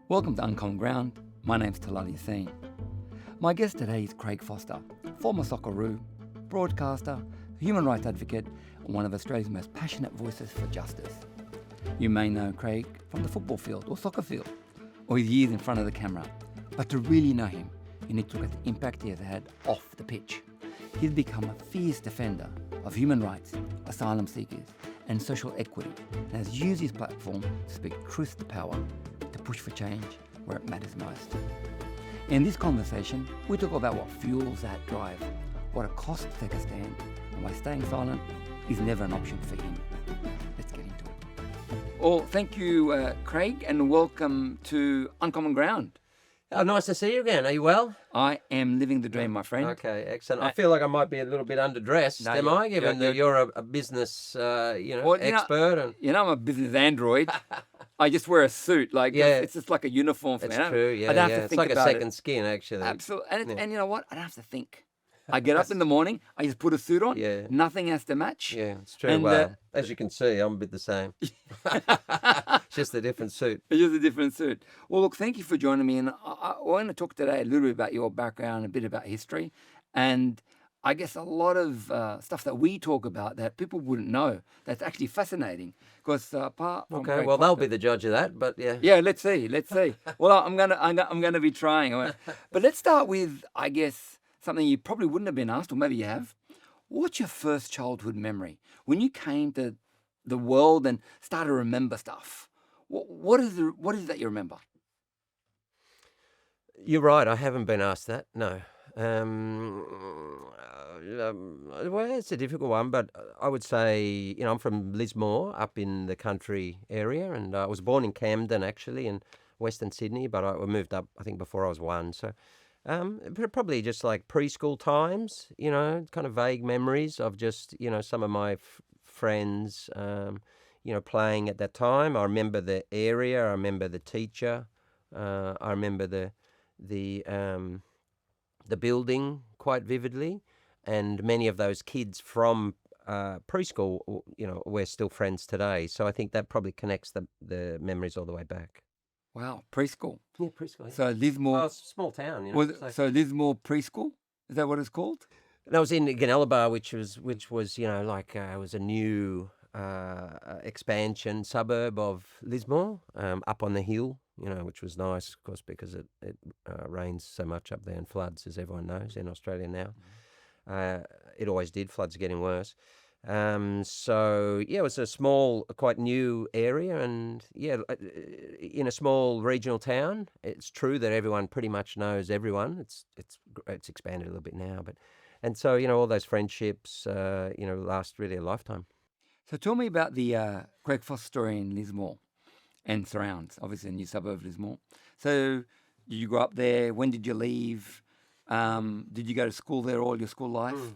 Welcome to Uncommon Ground. My name's Talal Yassine. My guest today is Craig Foster, former Socceroo, broadcaster, human rights advocate, and one of Australia's most passionate voices for justice. You may know Craig from the football field or soccer field, or his years in front of the camera. But to really know him, you need to look at the impact he has had off the pitch. He's become a fierce defender of human rights, asylum seekers, and social equity, and has used his platform to speak truth to power, to push for change where it matters most. In this conversation, we talk about what fuels that drive, what it costs to take a stand, and why staying silent is never an option for him. Let's get into it. Well, thank you, Craig, and welcome to Uncommon Ground. Oh, nice to see you again. Are you well? I am living the dream, my friend. Okay, excellent. I feel like I might be a little bit underdressed, am I? Given that you're a business, expert. I'm a business android. I just wear a suit. It's just like a uniform for me. It's true, yeah. I don't have to it's think like about a second skin, actually. Absolutely. And you know what? I don't have to think. I get up in the morning, I just put a suit on. Yeah. Nothing has to match. Yeah, it's true. And, as you can see, I'm a bit the same. It's just a different suit. It's just a different suit. Well, look, thank you for joining me. And I want to talk today a little bit about your background, a bit about history. And I guess a lot of stuff that we talk about that people wouldn't know, that's actually fascinating. Because apart from Okay, well, they'll be the judge of that, but yeah. Yeah, let's see. Well, I'm gonna be trying. But let's start with, I guess, something you probably wouldn't have been asked, or maybe you have. What's your first childhood memory? When you came to the world and started to remember stuff, what is it that you remember? You're right, I haven't been asked that, no. Well, it's a difficult one, but I would say, I'm from Lismore, up in the country area, and I was born in Camden, actually, in Western Sydney, but I moved up, I think, before I was one, so... probably just like preschool times, kind of vague memories of just, some of my friends, playing at that time. I remember the area. I remember the teacher. I remember the building quite vividly. And many of those kids from preschool, we're still friends today. So I think that probably connects the memories all the way back. Wow, preschool. Yeah, preschool. Yeah. So Lismore. Oh, it's a small town, So Lismore preschool, is that what it's called? And I was in Ganelabar, which was it was a new expansion suburb of Lismore, up on the hill, which was nice, of course, because it rains so much up there and floods, as everyone knows, in Australia now. Mm-hmm. It always did. Floods are getting worse. It was a small, quite new area, and in a small regional town. It's true that everyone pretty much knows everyone. It's expanded a little bit now, and so all those friendships, last really a lifetime. So tell me about the Craig Foster story in Lismore and surrounds, obviously a new suburb of Lismore. So did you grow up there? When did you leave? Did you go to school there all your school life?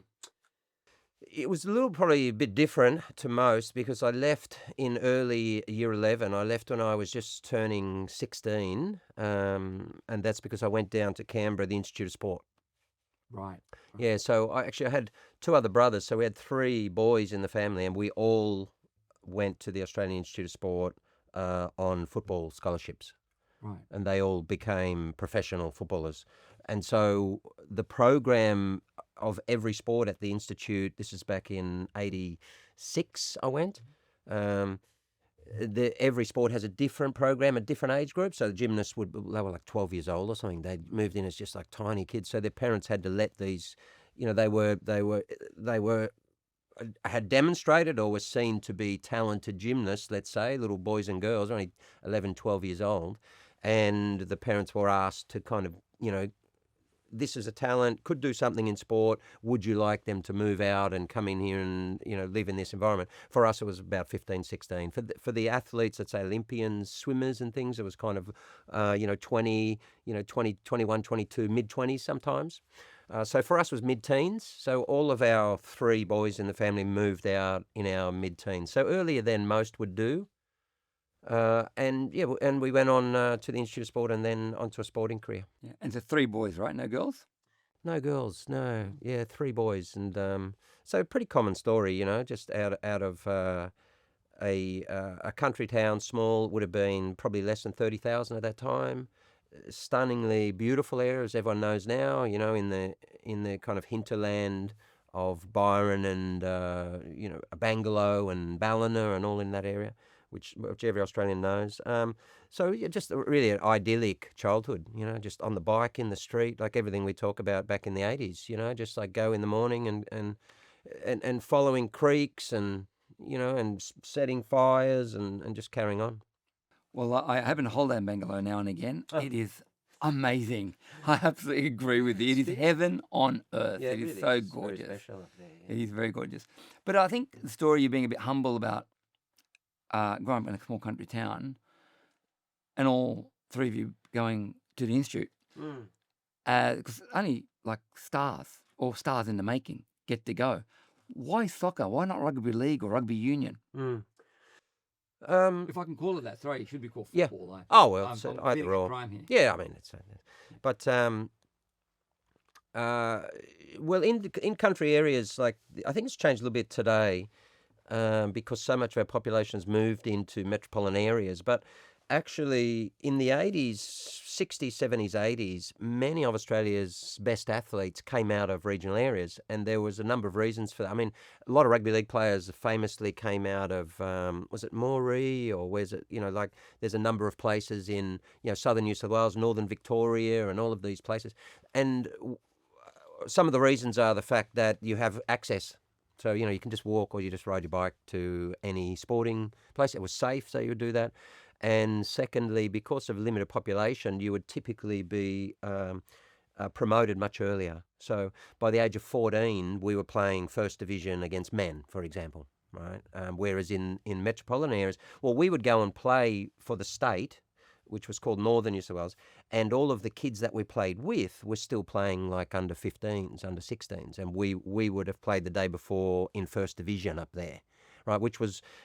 It was probably a bit different to most because I left in early year 11. I left when I was just turning 16, and that's because I went down to Canberra, the Institute of Sport. Right. Yeah, so I had two other brothers, so we had three boys in the family, and we all went to the Australian Institute of Sport on football scholarships. Right. And they all became professional footballers. And so the program of every sport at the Institute, this is back in 86 I went, every sport has a different program, a different age group. So the gymnasts they were like 12 years old or something. They moved in as just like tiny kids. So their parents had to let these, they had demonstrated or were seen to be talented gymnasts, let's say, little boys and girls, only 11, 12 years old. And the parents were asked to kind of, this is a talent, could do something in sport. Would you like them to move out and come in here and, live in this environment? For us, it was about 15, 16. For the athletes, let's say Olympians, swimmers and things, it was kind of, 20, 21, 22, mid-20s sometimes. So for us, it was mid-teens. So all of our three boys in the family moved out in our mid-teens. So earlier than most would do. And we went on to the Institute of Sport and then onto a sporting career. Yeah. And so three boys, right? No girls? No girls, no. Yeah, three boys. And so pretty common story, just out of a country town, small, would have been probably less than 30,000 at that time. Stunningly beautiful area, as everyone knows now. In the kind of hinterland of Byron and Bangalow and Ballina and all in that area, which every Australian knows. So yeah, just really an idyllic childhood. Just on the bike in the street, like everything we talk about back in the 80s. Just like go in the morning and following creeks and setting fires and just carrying on. Well, I happen to hold that in Bangalore now and again. Oh. It is amazing. I absolutely agree with you. It is heaven on earth. Yeah, it is really so is gorgeous. Very special up there. Yeah. It is very gorgeous. But I think the story you're being a bit humble about growing up in a small country town and all three of you going to the institute, because only like stars or stars in the making get to go. Why soccer? Why not rugby league or rugby union? If I can call it that. Sorry, it should be called Yeah. football. Though. Oh well, I'm so feeling either a or. crime here. Yeah, I mean it's. But well, in country areas, like I think it's changed a little bit today, because so much of our population's moved into metropolitan areas. But actually, in the 80s, 60s, 70s, 80s, many of Australia's best athletes came out of regional areas, and there was a number of reasons for that. I mean, a lot of rugby league players famously came out of, was it Moree, or where's it, like there's a number of places in, southern New South Wales, northern Victoria, and all of these places. And some of the reasons are the fact that you have access. So, you can just walk or you just ride your bike to any sporting place. It was safe, so you would do that. And secondly, because of limited population, you would typically be promoted much earlier. So by the age of 14, we were playing first division against men, for example, right? Whereas in metropolitan areas, well, we would go and play for the state, which was called Northern New South Wales, and all of the kids that we played with were still playing like under 15s, under 16s, and we would have played the day before in first division up there, right?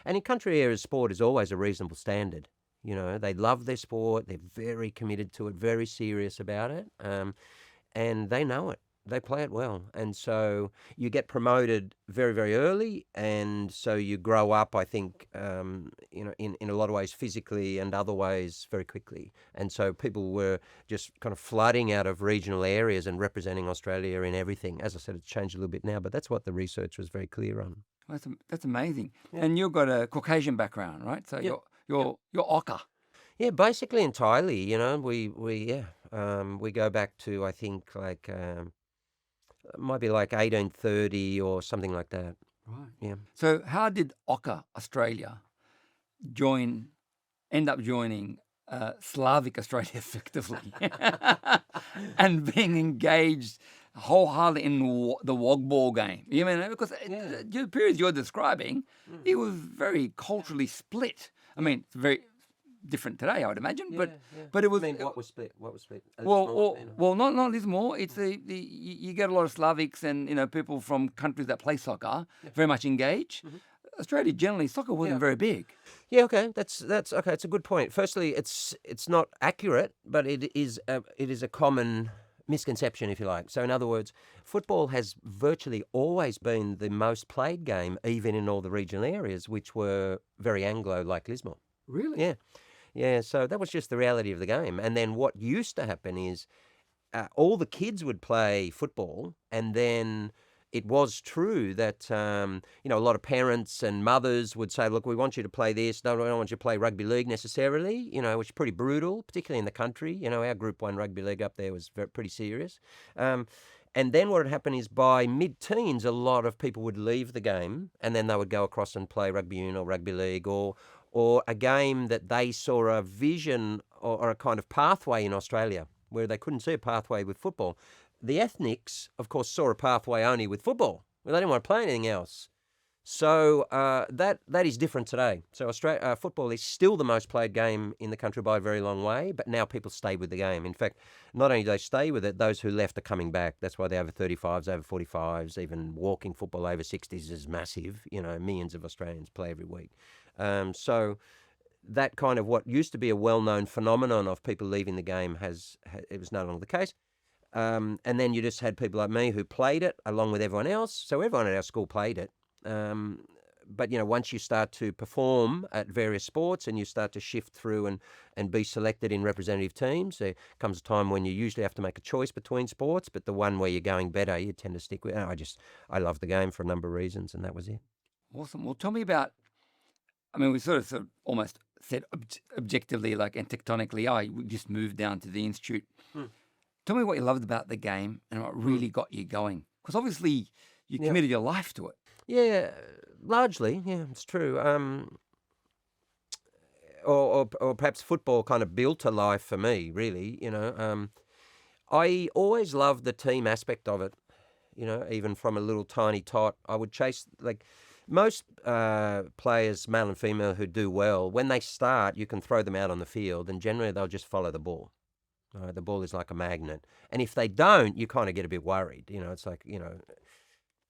And in country areas, sport is always a reasonable standard. They love their sport. They're very committed to it, very serious about it, and they know it. They play it well. And so you get promoted very, very early, and so you grow up, I think, in a lot of ways physically and other ways very quickly. And so people were just kind of flooding out of regional areas and representing Australia in everything. As I said, it's changed a little bit now, but that's what the research was very clear on. That's amazing. Yeah. And you've got a Caucasian background, right? So you're Ocker. Yeah, basically entirely. We go back to, I think, like it might be like 1830 or something like that. Right. Yeah. So how did Ocker Australia end up joining Slavic Australia effectively and being engaged wholeheartedly in the Wogball game? Because the period you're describing, it was very culturally split. I mean, it's very different today, I would imagine, but it was. I mean, what was split? What was split? Well, not Lismore. It's you get a lot of Slavics and people from countries that play soccer very much engage. Mm-hmm. Australia generally soccer wasn't very big. Yeah, okay, that's okay. It's a good point. Firstly, it's not accurate, but it is a common misconception, if you like. So in other words, football has virtually always been the most played game, even in all the regional areas, which were very Anglo, like Lismore. Really? Yeah. Yeah, so that was just the reality of the game. And then what used to happen is all the kids would play football, and then it was true that a lot of parents and mothers would say, look, we want you to play this. No, we don't want you to play rugby league necessarily, which is pretty brutal, particularly in the country. Our Group 1 rugby league up there was pretty serious. And then what would happen is by mid-teens, a lot of people would leave the game, and then they would go across and play rugby union or rugby league or a game that they saw a vision or a kind of pathway in Australia where they couldn't see a pathway with football. The ethnics, of course, saw a pathway only with football. Well, they didn't want to play anything else. So that is different today. So football is still the most played game in the country by a very long way, but now people stay with the game. In fact, not only do they stay with it, those who left are coming back. That's why the over 35s, over 45s, even walking football over 60s is massive. Millions of Australians play every week. So that kind of what used to be a well-known phenomenon of people leaving the game it was no longer the case. And then you just had people like me who played it along with everyone else. So everyone at our school played it. but once you start to perform at various sports and you start to shift through and be selected in representative teams, there comes a time when you usually have to make a choice between sports, but the one where you're going better, you tend to stick with. I love the game for a number of reasons, and that was it. Awesome. Well, tell me about, I mean, we sort of almost said objectively, like, and tectonically, we just moved down to the institute. Tell me what you loved about the game and what really got you going. Because obviously you committed your life to it. Yeah, largely, it's true. Or perhaps football kind of built a life for me, really. I always loved the team aspect of it. Even from a little tiny tot, I would chase, like most players, male and female, who do well. When they start, you can throw them out on the field, and generally they'll just follow the ball. The ball is like a magnet, and if they don't, you kind of get a bit worried. It's like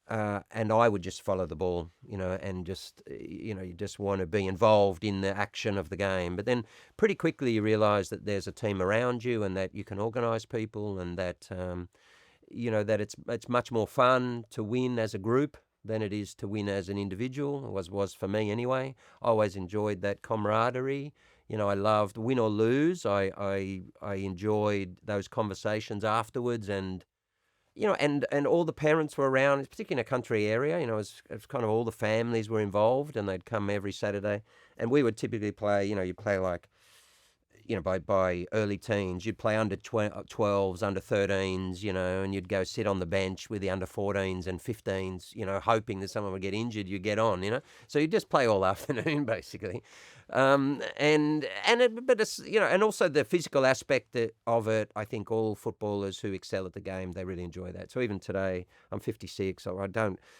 and I would just follow the ball, and just you just want to be involved in the action of the game. But then pretty quickly you realise that there's a team around you, and that you can organise people, and that that it's much more fun to win as a group than it is to win as an individual. It was for me anyway. I always enjoyed that camaraderie. I loved win or lose. I enjoyed those conversations afterwards, and and all the parents were around, particularly in a country area. It was kind of all the families were involved, and they'd come every Saturday, and we would typically play. You play like, by early teens, you'd play under 12s, under 13s, and you'd go sit on the bench with the under 14s and 15s, hoping that someone would get injured. You get on, so you just play all afternoon basically. And also the physical aspect of it. I think all footballers who excel at the game, they really enjoy that. So even today, I'm 56, so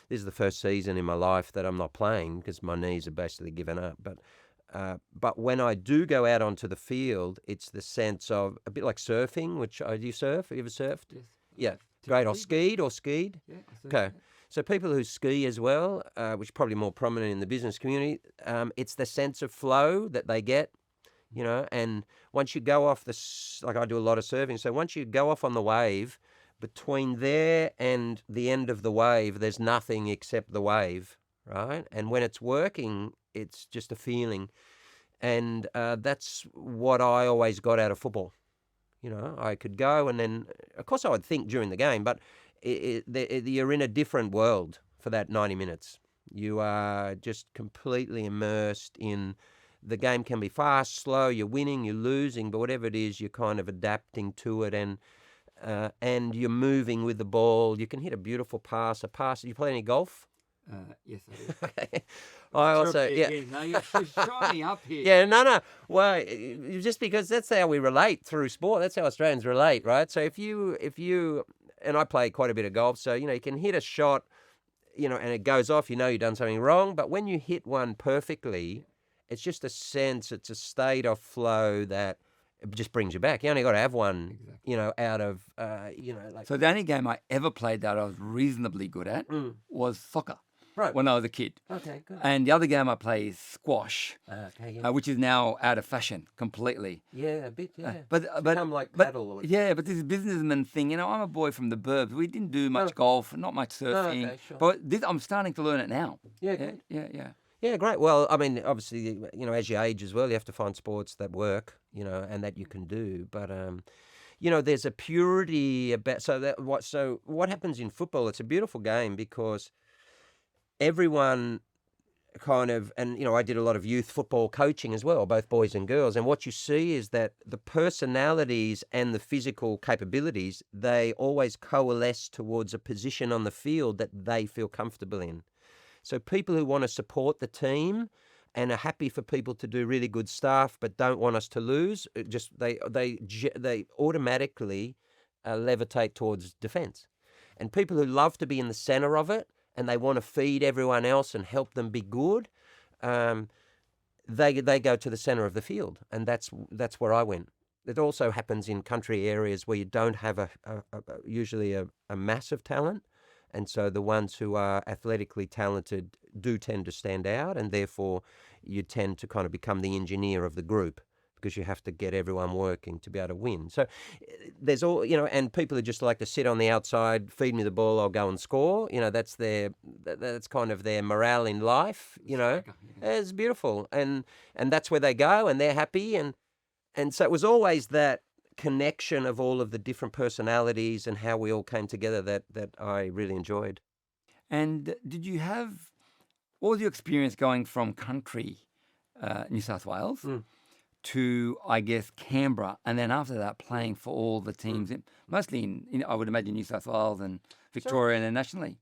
this is the first season in my life that I'm not playing because my knees are basically given up. But when I do go out onto the field, it's the sense of a bit like surfing, which do you surf? Have you ever surfed? Yes. Yeah, great. Or skied? Yeah. Okay. So people who ski as well, which is probably more prominent in the business community, it's the sense of flow that they get, and once you go off like I do a lot of surfing, so once you go off on the wave, between there and the end of the wave, there's nothing except the wave, right? And when it's working, it's just a feeling. And that's what I always got out of football. I could go, and then, of course, I would think during the game, but you're in a different world for that 90 minutes. You are just completely immersed in the game. Can be fast, slow, you're winning, you're losing, but whatever it is, you're kind of adapting to it, and you're moving with the ball. You can hit a beautiful pass. You play any golf? Yes, I do. Okay. I also, No, you're shining up here. Yeah, no. Well, just because that's how we relate through sport. That's how Australians relate, right? So if you, and I play quite a bit of golf, so you can hit a shot, and it goes off. You've done something wrong, but when you hit one perfectly, it's just a sense. It's a state of flow that it just brings you back. You only got to have one, out of, like. So the only game I ever played that I was reasonably good at was soccer. Right. When I was a kid. Okay, good. And the other game I play is squash, Okay, which is now out of fashion completely. yeah, a bit, yeah. But I'm like paddle. Or yeah, but this businessman thing, I'm a boy from the burbs. We didn't do much golf, not much surfing. Okay, sure. But I'm starting to learn it now. Yeah, good. Yeah. Yeah, great. Well, I mean, obviously, as you age as well, you have to find sports that work, and that you can do. But there's a purity about. So what happens in football? It's a beautiful game because everyone kind of, and I did a lot of youth football coaching as well, both boys and girls, and what you see is that the personalities and the physical capabilities, they always coalesce towards a position on the field that they feel comfortable in. So people who want to support the team and are happy for people to do really good stuff but don't want us to lose, they automatically levitate towards defence. And people who love to be in the centre of it and they want to feed everyone else and help them be good, they go to the centre of the field, and that's where I went. It also happens in country areas where you don't have usually a massive talent, and so the ones who are athletically talented do tend to stand out, and therefore you tend to kind of become the engineer of the group because you have to get everyone working to be able to win. So there's all, and people who just like to sit on the outside, feed me the ball, I'll go and score. That's that's kind of their morale in life. It's beautiful, and that's where they go, and they're happy, and so it was always that connection of all of the different personalities and how we all came together that I really enjoyed. And what was your experience going from country, New South Wales, to, I guess, Canberra, and then after that playing for all the teams, mostly in, I would imagine, New South Wales and Victoria and nationally?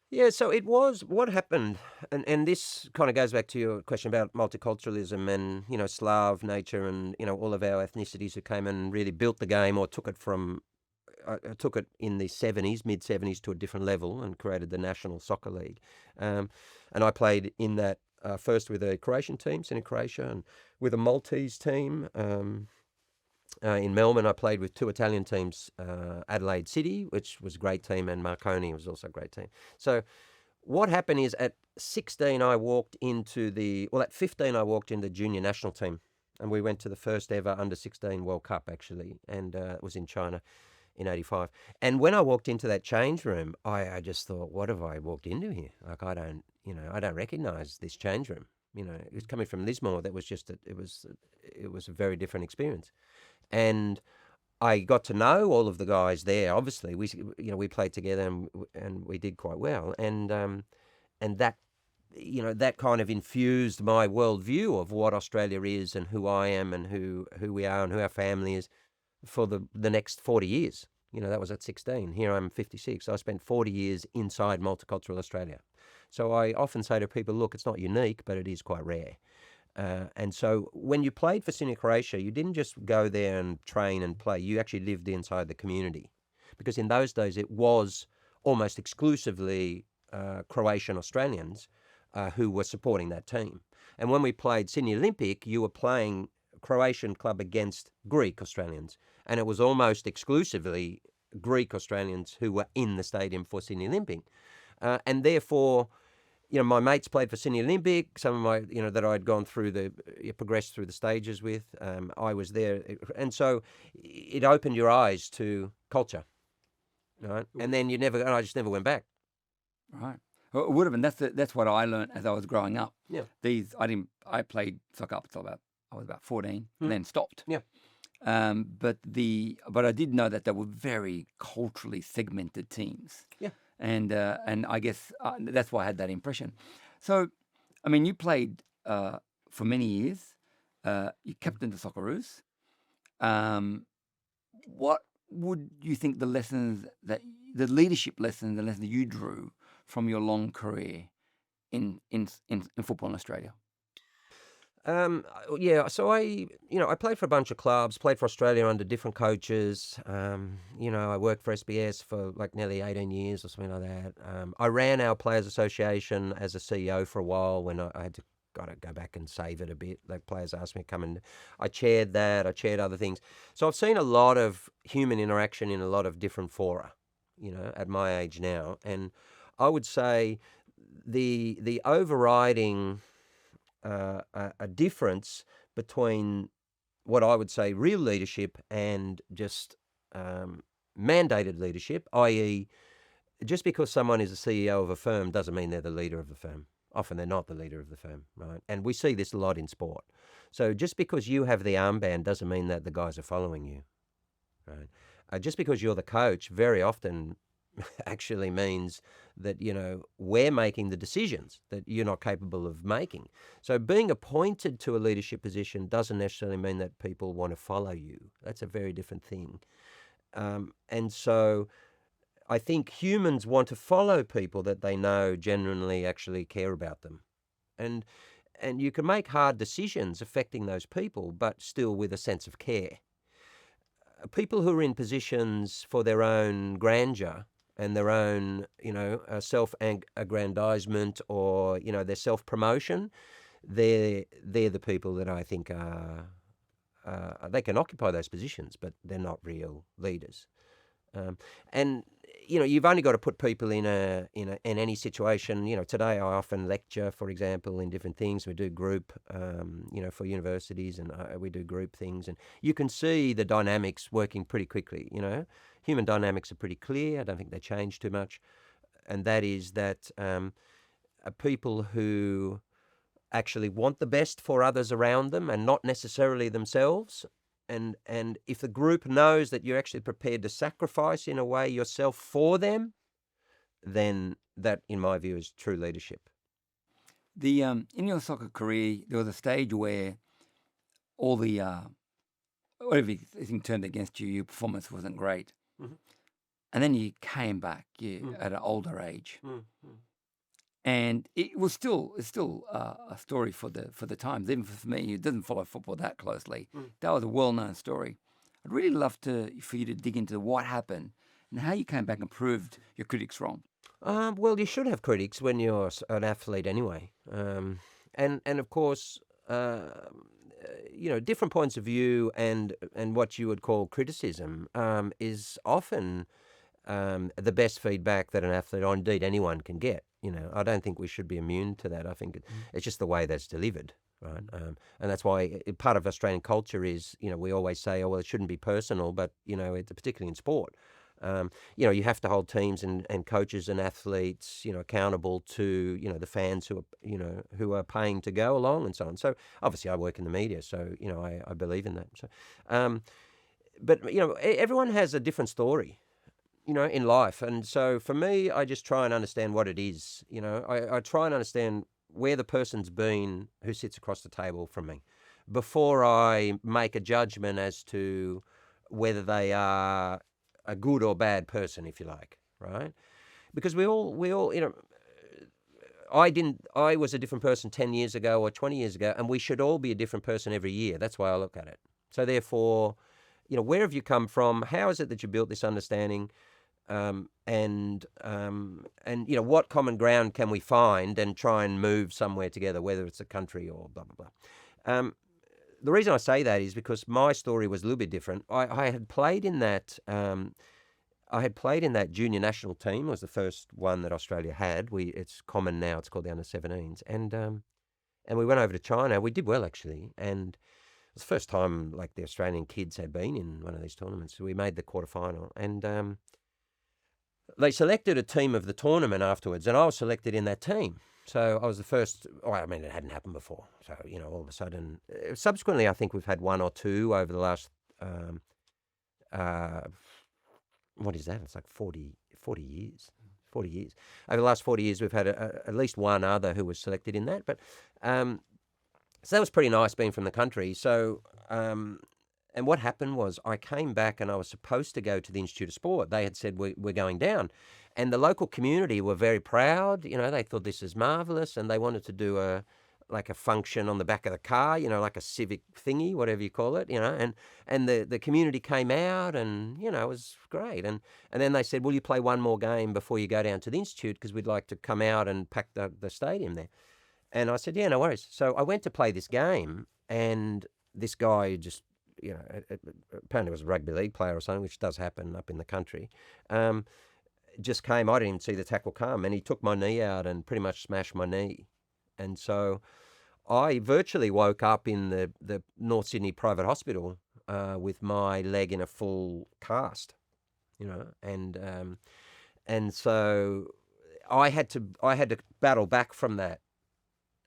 Yeah, so it was what happened, and this kind of goes back to your question about multiculturalism and, Slav nature and, all of our ethnicities who came and really built the game or took it took it in the mid-70s to a different level and created the National Soccer League. And I played in that first with a Croatian team, sent in Croatia, and with a Maltese team. In Melbourne, I played with two Italian teams, Adelaide City, which was a great team, and Marconi was also a great team. So what happened is at 16, I walked into at 15, I walked in the junior national team, and we went to the first ever under-16 World Cup, actually, and it was in China in 85. And when I walked into that change room, I just thought, what have I walked into here? Like, I don't recognize this change room. It was coming from Lismore. That was just, it was a very different experience. And I got to know all of the guys there. Obviously, we played together and we did quite well. And that, that kind of infused my worldview of what Australia is and who I am and who we are and who our family is for the next 40 years. That was at 16. Here I'm 56. So I spent 40 years inside multicultural Australia. So I often say to people, look, it's not unique, but it is quite rare. And so when you played for Senior Croatia, you didn't just go there and train and play. You actually lived inside the community. Because in those days, it was almost exclusively Croatian Australians who were supporting that team. And when we played Sydney Olympic, you were playing Croatian club against Greek Australians. And it was almost exclusively Greek Australians who were in the stadium for Sydney Olympic. And therefore, my mates played for Sydney Olympic, some of my, that I'd gone through progressed through the stages with. I was there. And so it opened your eyes to culture. Right? And then I just never went back. Right. Well, it would have been. That's what I learned as I was growing up. Yeah. I played soccer up until I was about 14 and then stopped. Yeah. But I did know that they were very culturally segmented teams. Yeah. And I guess that's why I had that impression. So, I mean, you played for many years. You captained the Socceroos. What would you think the leadership lessons, the lessons you drew from your long career in football in Australia? Yeah, so I played for a bunch of clubs, played for Australia under different coaches. I worked for SBS for like nearly 18 years or something like that. I ran our Players Association as a CEO for a while when I had to go back and save it a bit. Like players asked me to come and I chaired that, I chaired other things. So I've seen a lot of human interaction in a lot of different fora, at my age now. And I would say the overriding a difference between what I would say real leadership and just mandated leadership, i.e. just because someone is a CEO of a firm doesn't mean they're the leader of the firm. Often they're not the leader of the firm, right? And we see this a lot in sport. So just because you have the armband doesn't mean that the guys are following you, right? Just because you're the coach very often actually means that, we're making the decisions that you're not capable of making. So being appointed to a leadership position doesn't necessarily mean that people want to follow you. That's a very different thing. And so I think humans want to follow people that they know genuinely actually care about them. And you can make hard decisions affecting those people, but still with a sense of care. People who are in positions for their own grandeur and their own, self-aggrandizement or, their self-promotion, they're the people that I think are, they can occupy those positions, but they're not real leaders. And, you've only got to put people in any situation. Today I often lecture, for example, in different things. We do group, for universities, and we do group things, and you can see the dynamics working pretty quickly. Human dynamics are pretty clear. I don't think they change too much, and that is that people who actually want the best for others around them and not necessarily themselves. And if the group knows that you're actually prepared to sacrifice in a way yourself for them, then that, in my view, is true leadership. In your soccer career, there was a stage where all the everything turned against you. Your performance wasn't great, Mhm. and then you came back at an older age, and it's still a story for the times. Even for me, who doesn't follow football that closely, that was a well-known story. I'd really love for you to dig into what happened and how you came back and proved your critics wrong. Well, you should have critics when you're an athlete anyway. And of course, different points of view and what you would call criticism is often the best feedback that an athlete, or indeed anyone, can get. I don't think we should be immune to that. I think it's just the way that's delivered, right? And that's why part of Australian culture is, we always say, oh, well, it shouldn't be personal, but, it's particularly in sport. You have to hold teams and coaches and athletes, accountable to, the fans who are paying to go along and so on. So obviously I work in the media, so, I believe in that. So, but, everyone has a different story, in life. And so for me, I just try and understand what it is. I try and understand where the person's been who sits across the table from me before I make a judgment as to whether they are a good or bad person, if you like, right? Because we all, I was a different person 10 years ago or 20 years ago, and we should all be a different person every year. That's why I look at it. So therefore, where have you come from? How is it that you built this understanding? And what common ground can we find and try and move somewhere together, whether it's a country or blah, blah, blah. The reason I say that is because my story was a little bit different. I had played in that. Junior national team. It was the first one that Australia had. It's common now. It's called the under-17s, and we went over to China. We did well actually, and it was the first time like the Australian kids had been in one of these tournaments. So we made the quarterfinal, and they selected a team of the tournament afterwards, and I was selected in that team. So I was the first. It hadn't happened before. So all of a sudden, subsequently, I think we've had one or two over the last. What is that? It's like 40 years. 40 years. Over the last 40 years, we've had at least one other who was selected in that. But so that was pretty nice being from the country. So and what happened was I came back and I was supposed to go to the Institute of Sport. They had said we're going down. And the local community were very proud. They thought this is marvelous, and they wanted to do a function on the back of the car, like a civic thingy, whatever you call it, and the community came out, and, it was great. And then they said, will you play one more game before you go down to the Institute, because we'd like to come out and pack the stadium there. And I said, yeah, no worries. So I went to play this game, and this guy just, apparently was a rugby league player or something, which does happen up in the country, just came. I didn't even see the tackle come, and he took my knee out and pretty much smashed my knee. And so I virtually woke up in the North Sydney private hospital with my leg in a full cast, and so I had to battle back from that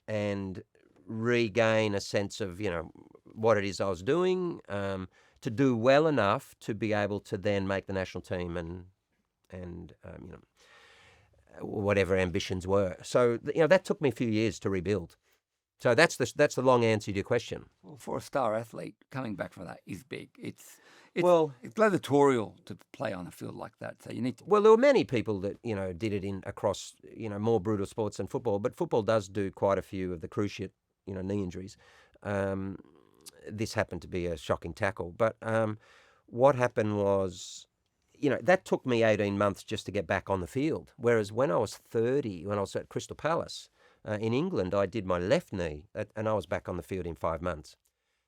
and regain a sense of what it is I was doing, to do well enough to be able to then make the national team and whatever ambitions were. So that took me a few years to rebuild. So that's the long answer to your question. Well, for a star athlete, coming back from that is big. It's gladiatorial to play on a field like that. So you need to. Well, there were many people that did it across more brutal sports than football, but football does do quite a few of the cruciate knee injuries. This happened to be a shocking tackle, but what happened was, that took me 18 months just to get back on the field. Whereas when I was 30, when I was at Crystal Palace in England, I did my left knee, and I was back on the field in 5 months.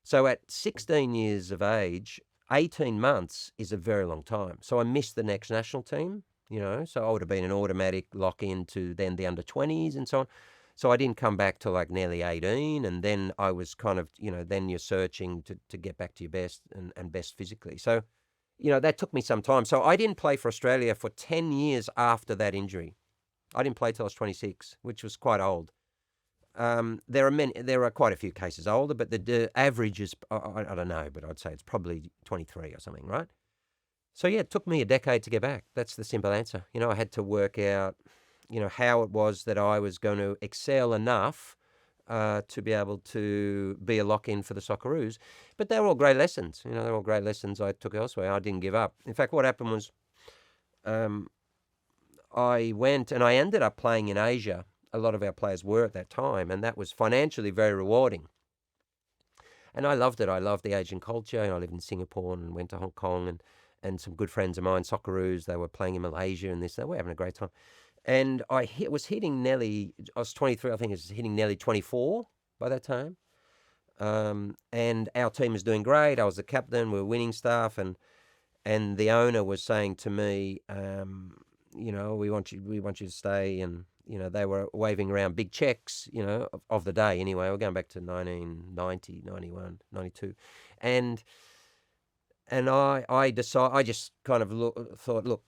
So at 16 years of age, 18 months is a very long time. So I missed the next national team, So I would have been an automatic lock-in to then the under-20s and so on. So I didn't come back till like nearly 18, and then I was kind of, then you're searching to get back to your best and best physically. So, that took me some time. So I didn't play for Australia for 10 years after that injury. I didn't play till I was 26, which was quite old. There are quite a few cases older, but the average is, I don't know, but I'd say it's probably 23 or something, right? So yeah, it took me a decade to get back. That's the simple answer. I had to work out, how it was that I was going to excel enough to be able to be a lock-in for the Socceroos. But they were all great lessons. They were all great lessons I took elsewhere. I didn't give up. In fact, what happened was I went and I ended up playing in Asia. A lot of our players were at that time, and that was financially very rewarding. And I loved it. I loved the Asian culture. I lived in Singapore and went to Hong Kong, and some good friends of mine, Socceroos, they were playing in Malaysia and this. They were having a great time. And I was hitting nearly, I was 23, I think I was hitting nearly 24 by that time. And our team was doing great. I was the captain. We were winning stuff. And the owner was saying to me, we want you to stay. And, they were waving around big checks, of the day anyway. We're going back to 1990, 91, 92. And I just kind of thought, look,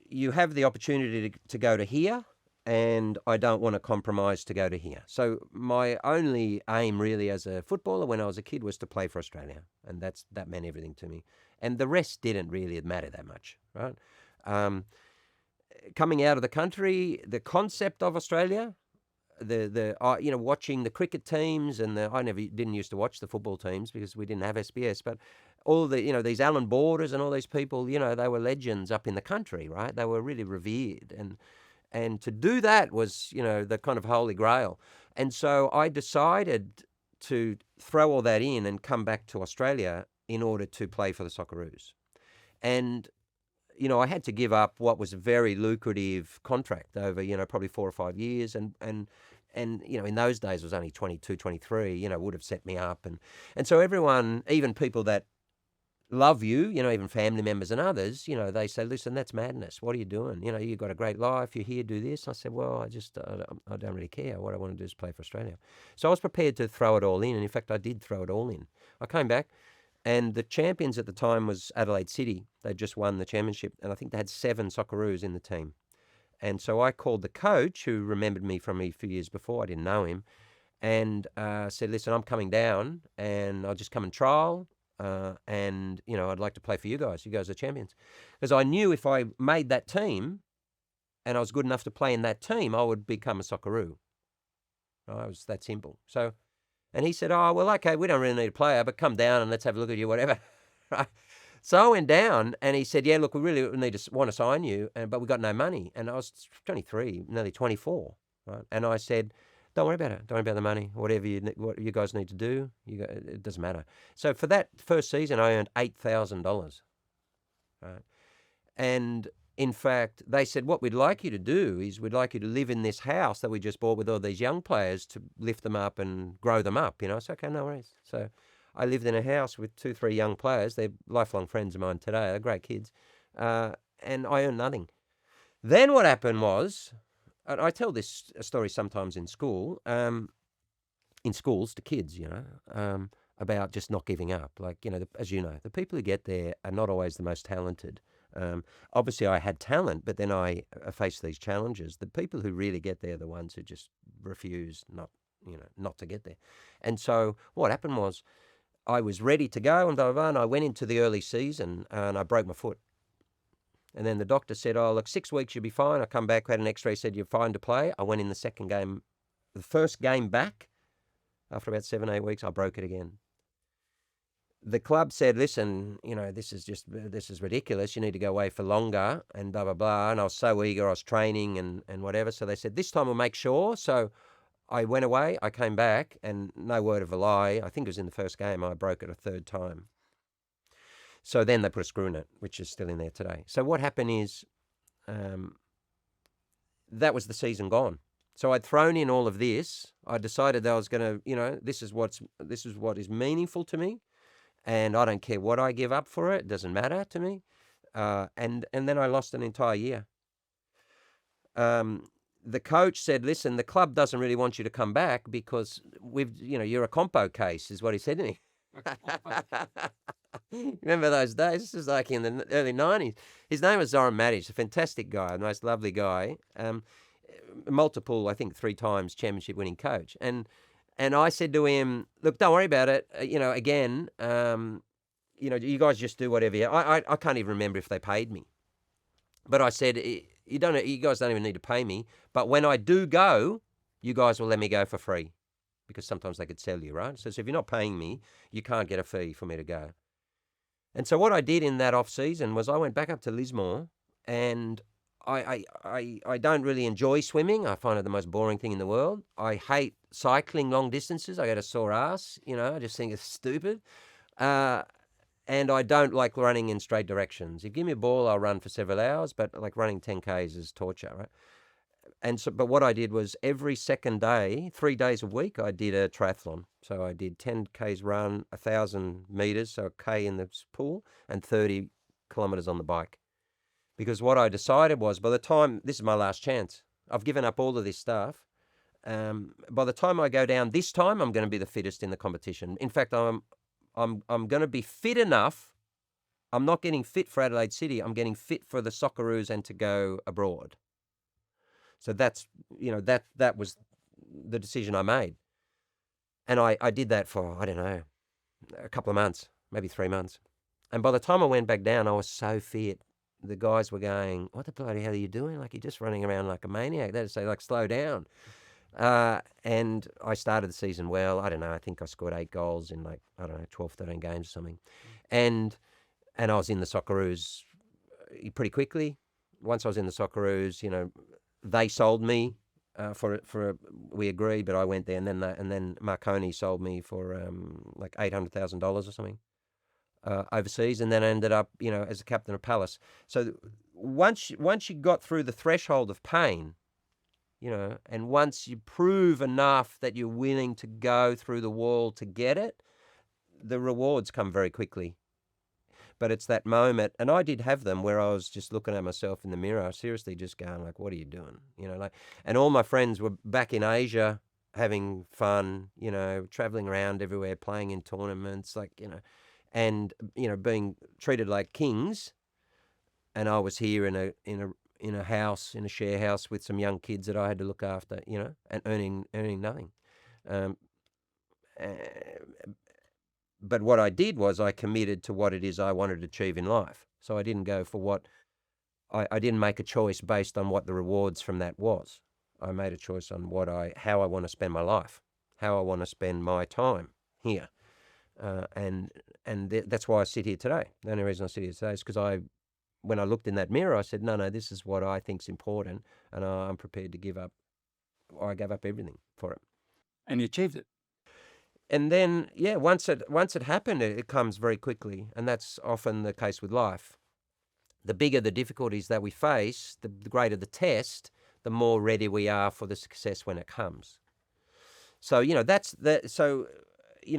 you have the opportunity to go to here, and I don't want to compromise to go to here. So my only aim really as a footballer when I was a kid was to play for Australia, and that meant everything to me. And the rest didn't really matter that much, right? Coming out of the country, the concept of Australia, watching the cricket teams and I didn't used to watch the football teams because we didn't have SBS, but all the, these Alan Borders and all these people, they were legends up in the country, right? They were really revered. And to do that was, the kind of holy grail. And so I decided to throw all that in and come back to Australia in order to play for the Socceroos. And, I had to give up what was a very lucrative contract over, probably 4 or 5 years. And in those days it was only 22, 23, would have set me up. And so everyone, even people that love you, even family members and others, they say, listen, that's madness. What are you doing? You've got a great life. You're here, do this. I said, well, I don't really care. What I want to do is play for Australia. So I was prepared to throw it all in. And in fact, I did throw it all in. I came back, and the champions at the time was Adelaide City. They'd just won the championship. And I think they had 7 Socceroos in the team. And so I called the coach, who remembered me from a few years before. I didn't know him. And said, listen, I'm coming down, and I'll just come and trial. And, I'd like to play for you guys. You guys are champions. Because I knew if I made that team and I was good enough to play in that team, I would become a Socceroo. Right? It was that simple. So, and he said, oh, well, okay, we don't really need a player, but come down and let's have a look at you, whatever. Right? So I went down, and he said, yeah, look, we really want to sign you, but we've got no money. And I was 23, nearly 24. Right? And I said, don't worry about it. Don't worry about the money. What you guys need to do, it doesn't matter. So for that first season, I earned $8,000. Right? And in fact, they said, what we'd like you to do is we'd like you to live in this house that we just bought with all these young players to lift them up and grow them up. I said, okay, no worries. So I lived in a house with 2, 3 young players. They're lifelong friends of mine today. They're great kids. And I earned nothing. Then what happened was, and I tell this story sometimes in school, in schools to kids, about just not giving up. Like, as you know, the people who get there are not always the most talented. Obviously, I had talent, but then I faced these challenges. The people who really get there are the ones who just refuse not to get there. And so what happened was I was ready to go and blah, blah, blah, and I went into the early season and I broke my foot. And then the doctor said, oh, look, 6 weeks, you'll be fine. I come back, had an x-ray, said, you're fine to play. I went in the first game back, after about 7, 8 weeks, I broke it again. The club said, listen, this is ridiculous. You need to go away for longer and blah, blah, blah. And I was so eager, I was training and whatever. So they said, this time we'll make sure. So I went away, I came back, and no word of a lie, I think it was in the first game, I broke it a 3rd time. So then they put a screw in it, which is still in there today. So what happened is that was the season gone. So I'd thrown in all of this. I decided that I was going to, this is what is meaningful to me, and I don't care what I give up for it. It doesn't matter to me. and then I lost an entire year. The coach said, "Listen, the club doesn't really want you to come back because you're a compo case," is what he said to me. Remember those days? This is like in the early 90s. His name was Zoran Madic, a fantastic guy, a most lovely guy. Multiple, I think 3 times championship winning coach. And I said to him, "Look, don't worry about it. Again, you guys just do whatever I can't even remember if they paid me. But I said, you guys don't even need to pay me. But when I do go, you guys will let me go for free. Because sometimes they could sell you, right? So if you're not paying me, you can't get a fee for me to go." And so what I did in that off season was I went back up to Lismore, and I don't really enjoy swimming. I find it the most boring thing in the world. I hate cycling long distances. I got a sore ass. I just think it's stupid. And I don't like running in straight directions. If you give me a ball, I'll run for several hours, but like running 10Ks is torture, right? But what I did was every second day, 3 days a week, I did a triathlon. So I did 10Ks run, 1,000 meters, so a K in the pool, and 30 kilometers on the bike. Because what I decided was, by the time, this is my last chance, I've given up all of this stuff. By the time I go down this time, I'm going to be the fittest in the competition. In fact, I'm going to be fit enough. I'm not getting fit for Adelaide City. I'm getting fit for the Socceroos and to go abroad. So that was the decision I made. And I did that for, I don't know, a couple of months, maybe 3 months. And by the time I went back down, I was so fit. The guys were going, "What the bloody hell are you doing? Like, you're just running around like a maniac." They'd say, like, "Slow down." And I started the season well. I don't know, I think I scored 8 goals in 12, 13 games or something. And I was in the Socceroos pretty quickly. Once I was in the Socceroos, they sold me we agreed, but I went there, and then Marconi sold me for like $800,000 or something overseas, and then I ended up as the captain of Palace. So once you got through the threshold of pain, and once you prove enough that you're willing to go through the wall to get it, the rewards come very quickly. But it's that moment, and I did have them, where I was just looking at myself in the mirror, seriously just going like, "What are you doing?" And all my friends were back in Asia having fun, traveling around everywhere, playing in tournaments, and being treated like kings. And I was here in a house, in a share house with some young kids that I had to look after, and earning nothing. But what I did was I committed to what it is I wanted to achieve in life. So I didn't go for I didn't make a choice based on what the rewards from that was. I made a choice on how I want to spend my life, how I want to spend my time here. That's why I sit here today. The only reason I sit here today is because when I looked in that mirror, I said, no, this is what I think's important, and I'm prepared to give up. I gave up everything for it. And you achieved it. And then, once it happened, it comes very quickly, and that's often the case with life. The bigger the difficulties that we face, the greater the test, the more ready we are for the success when it comes. So,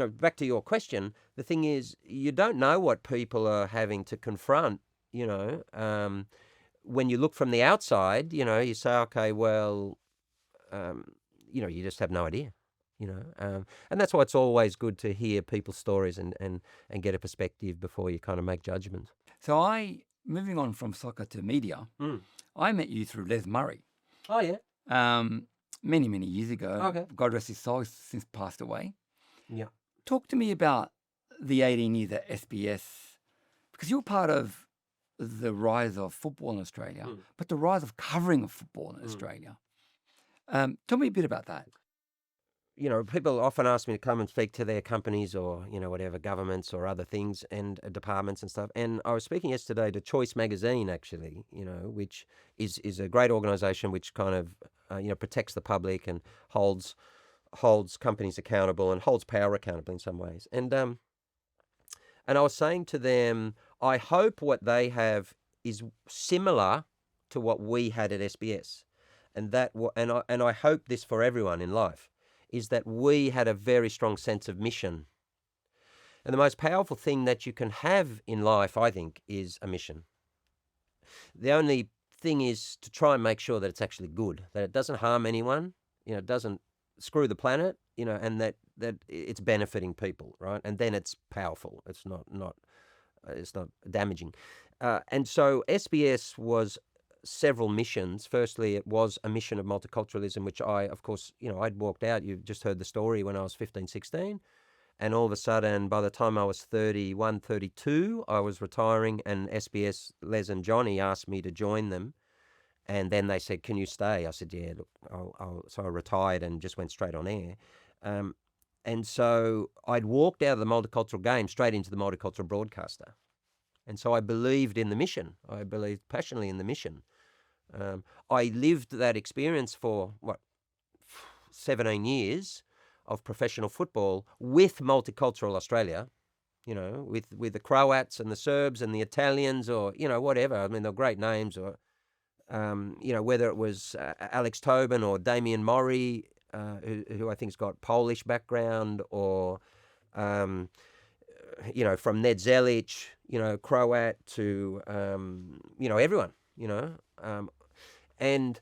back to your question, the thing is, you don't know what people are having to confront, when you look from the outside, you say, okay, well, you just have no idea. And that's why it's always good to hear people's stories and get a perspective before you kind of make judgments. So moving on from soccer to media, I met you through Les Murray. Oh, yeah. Many, many years ago. Okay. God rest his soul, since passed away. Yeah. Talk to me about the 18 years at SBS, because you're part of the rise of football in Australia, but the rise of covering of football in Australia. Tell me a bit about that. People often ask me to come and speak to their companies or, whatever, governments or other things and departments and stuff. And I was speaking yesterday to Choice Magazine, actually, which is a great organisation which kind of, protects the public and holds companies accountable and holds power accountable in some ways. And I was saying to them, I hope what they have is similar to what we had at SBS. And I hope this for everyone in life, is that we had a very strong sense of mission. And the most powerful thing that you can have in life, I think, is a mission. The only thing is to try and make sure that it's actually good, that it doesn't harm anyone, it doesn't screw the planet, and that it's benefiting people, right? And then it's powerful. It's not damaging. And so SBS was several missions. Firstly, it was a mission of multiculturalism, which of course, I'd walked out. You've just heard the story when I was 15, 16. And all of a sudden, by the time I was 31, 32, I was retiring, and SBS, Les and Johnny asked me to join them. And then they said, "Can you stay?" I said, "Yeah, look, so I retired and just went straight on air. And so I'd walked out of the multicultural game straight into the multicultural broadcaster. And so I believed in the mission. I believed passionately in the mission. I lived that experience for, 17 years of professional football with multicultural Australia, with the Croats and the Serbs and the Italians, or, whatever. I mean, they're great names, or, whether it was Alex Tobin or Damien Mori, who I think's got Polish background, or, from Ned Zelic, Croat to, everyone, and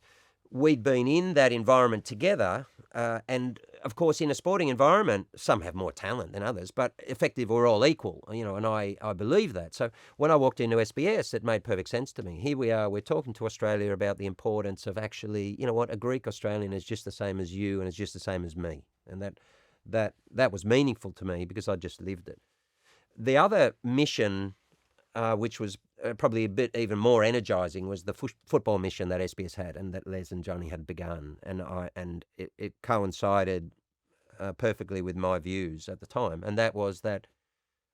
we'd been in that environment together, and of course, in a sporting environment, some have more talent than others, but effectively we're all equal, and I believe that. So when I walked into SBS, it made perfect sense to me. Here we are, we're talking to Australia about the importance of actually, a Greek Australian is just the same as you and is just the same as me. And that was meaningful to me because I just lived it. The other mission, which was probably a bit even more energizing, was the football mission that SBS had and that Les and Johnny had begun, and it coincided perfectly with my views at the time, and that was that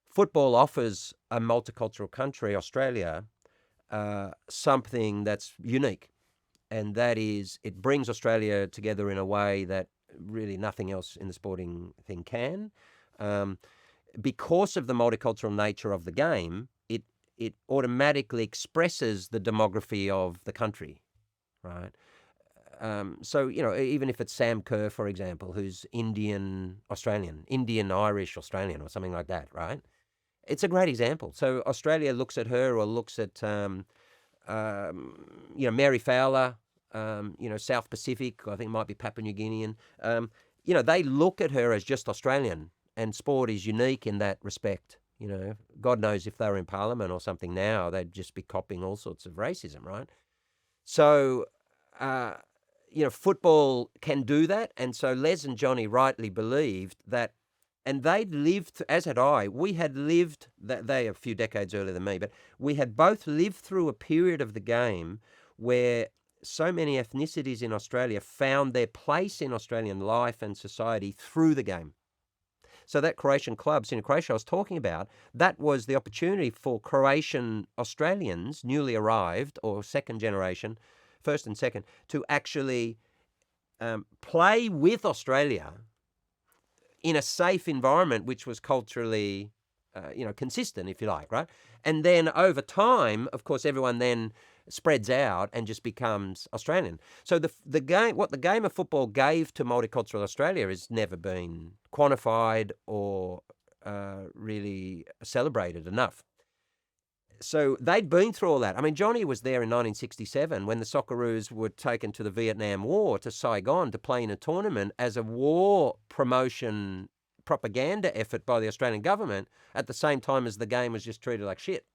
football offers a multicultural country, Australia, something that's unique, and that is it brings Australia together in a way that really nothing else in the sporting thing can. Because of the multicultural nature of the game, it automatically expresses the demography of the country, right? So, even if it's Sam Kerr, for example, who's Indian-Australian, Indian-Irish Australian or something like that, right? It's a great example. So Australia looks at her, or looks at, Mary Fowler, South Pacific, I think might be Papua New Guinean. They look at her as just Australian, and sport is unique in that respect. God knows if they were in Parliament or something now, they'd just be copying all sorts of racism, right? So, football can do that. And so Les and Johnny rightly believed that, and they'd lived, as had I, we had lived, they a few decades earlier than me, but we had both lived through a period of the game where so many ethnicities in Australia found their place in Australian life and society through the game. So that Croatian club, Senior Croatia I was talking about, that was the opportunity for Croatian Australians, newly arrived, or second generation, first and second, to actually play with Australia in a safe environment, which was culturally, consistent, if you like, right? And then over time, of course, everyone then spreads out and just becomes Australian. So the game, what the game of football gave to multicultural Australia has never been quantified or really celebrated enough. So they'd been through all that. I mean, Johnny was there in 1967 when the Socceroos were taken to the Vietnam War, to Saigon, to play in a tournament as a war promotion propaganda effort by the Australian government, at the same time as the game was just treated like shit.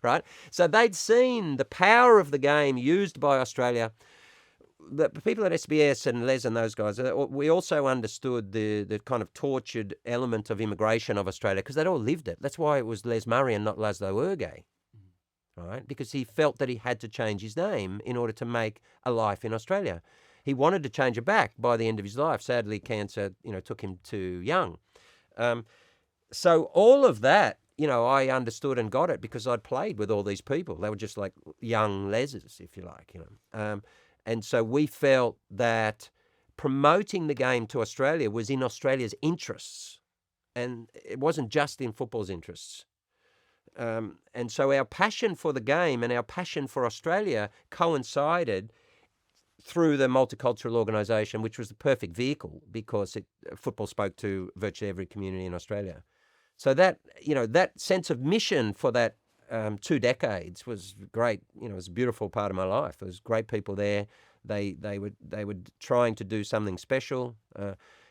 Right? So they'd seen the power of the game used by Australia. The people at SBS and Les and those guys, we also understood the kind of tortured element of immigration of Australia, because they'd all lived it. That's why it was Les Murray and not Laszlo Urge, right? Because he felt that he had to change his name in order to make a life in Australia. He wanted to change it back by the end of his life. Sadly, cancer, took him too young. So all of that, I understood and got it because I'd played with all these people. They were just like young Leses, if you like, And so we felt that promoting the game to Australia was in Australia's interests, and it wasn't just in football's interests. And so our passion for the game and our passion for Australia coincided through the multicultural organisation, which was the perfect vehicle because football spoke to virtually every community in Australia. So that, that sense of mission for that 2 decades was great. You know, it was a beautiful part of my life. There was great people there. They were trying to do something special.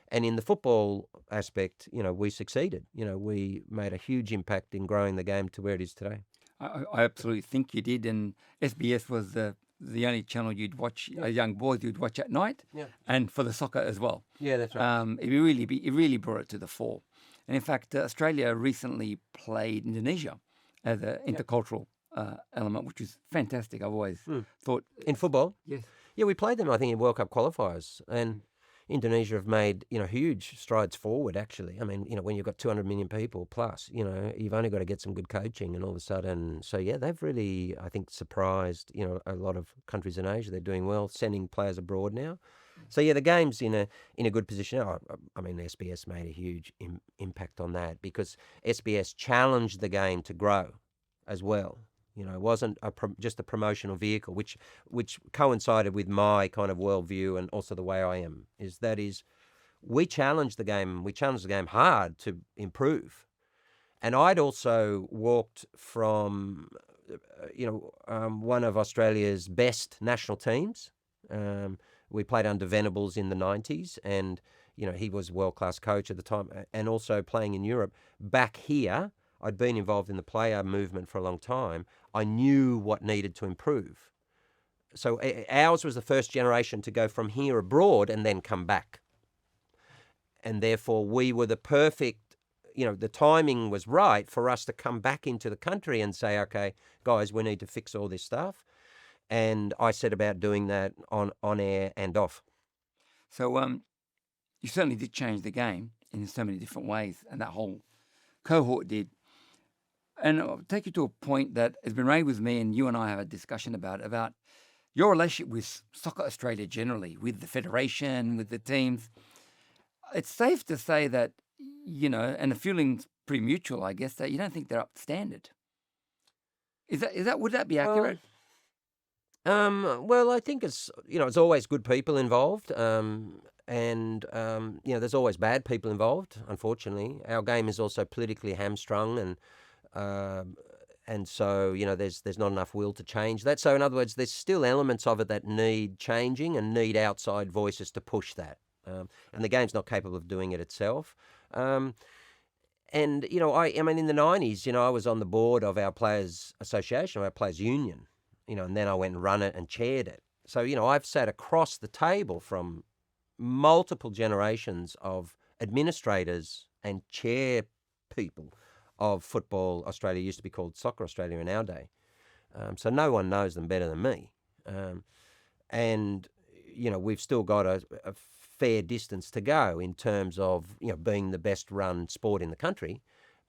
And in the football aspect, you know, we succeeded. You know, we made a huge impact in growing the game to where it is today. I absolutely think you did, and SBS was the only channel you'd watch, young boys you'd watch at night, and for the soccer as well. Yeah, that's right. It really brought it to the fore. And in fact, Australia recently played Indonesia as an intercultural element, which is fantastic. I've always thought. In football? Yes. Yeah, we played them, I think, in World Cup qualifiers. And Indonesia have made, you know, huge strides forward, actually. I mean, you know, when you've got 200 million people plus, you know, you've only got to get some good coaching and all of a sudden. So, yeah, they've really, I think, surprised, you know, a lot of countries in Asia. They're doing well, sending players abroad now. So, yeah, the game's in a good position. I mean, SBS made a huge impact on that because SBS challenged the game to grow as well. You know, it wasn't just a promotional vehicle, which coincided with my kind of worldview and also the way I am. We challenged the game. We challenged the game hard to improve. And I'd also walked from, one of Australia's best national teams. We played under Venables in the 90s, and you know he was a world-class coach at the time, and also playing in Europe. Back here, I'd been involved in the player movement for a long time. I knew what needed to improve. So ours was the first generation to go from here abroad and then come back. And therefore we were the perfect, you know, the timing was right for us to come back into the country and say, okay, guys, we need to fix all this stuff. And I set about doing that on air and off. So you certainly did change the game in so many different ways, and that whole cohort did. And I'll take you to a point that has been raised with me, and you and I have a discussion about your relationship with Soccer Australia generally, with the federation, with the teams. It's safe to say that, you know, and the feeling's pretty mutual, I guess, that you don't think they're up to standard. Would that be accurate? Well, I think it's always good people involved. There's always bad people involved, unfortunately. Our game is also politically hamstrung, and so, you know, there's not enough will to change that. So in other words, there's still elements of it that need changing and need outside voices to push that. And the game's not capable of doing it itself. And, you know, I mean, in the 90s, you know, I was on the board of our Players Association, our Players Union, you know, and then I went and run it and chaired it. So, you know, I've sat across the table from multiple generations of administrators and chair people of Football Australia. Used to be called Soccer Australia in our day. So no one knows them better than me. And, you know, we've still got a fair distance to go in terms of, you know, being the best run sport in the country.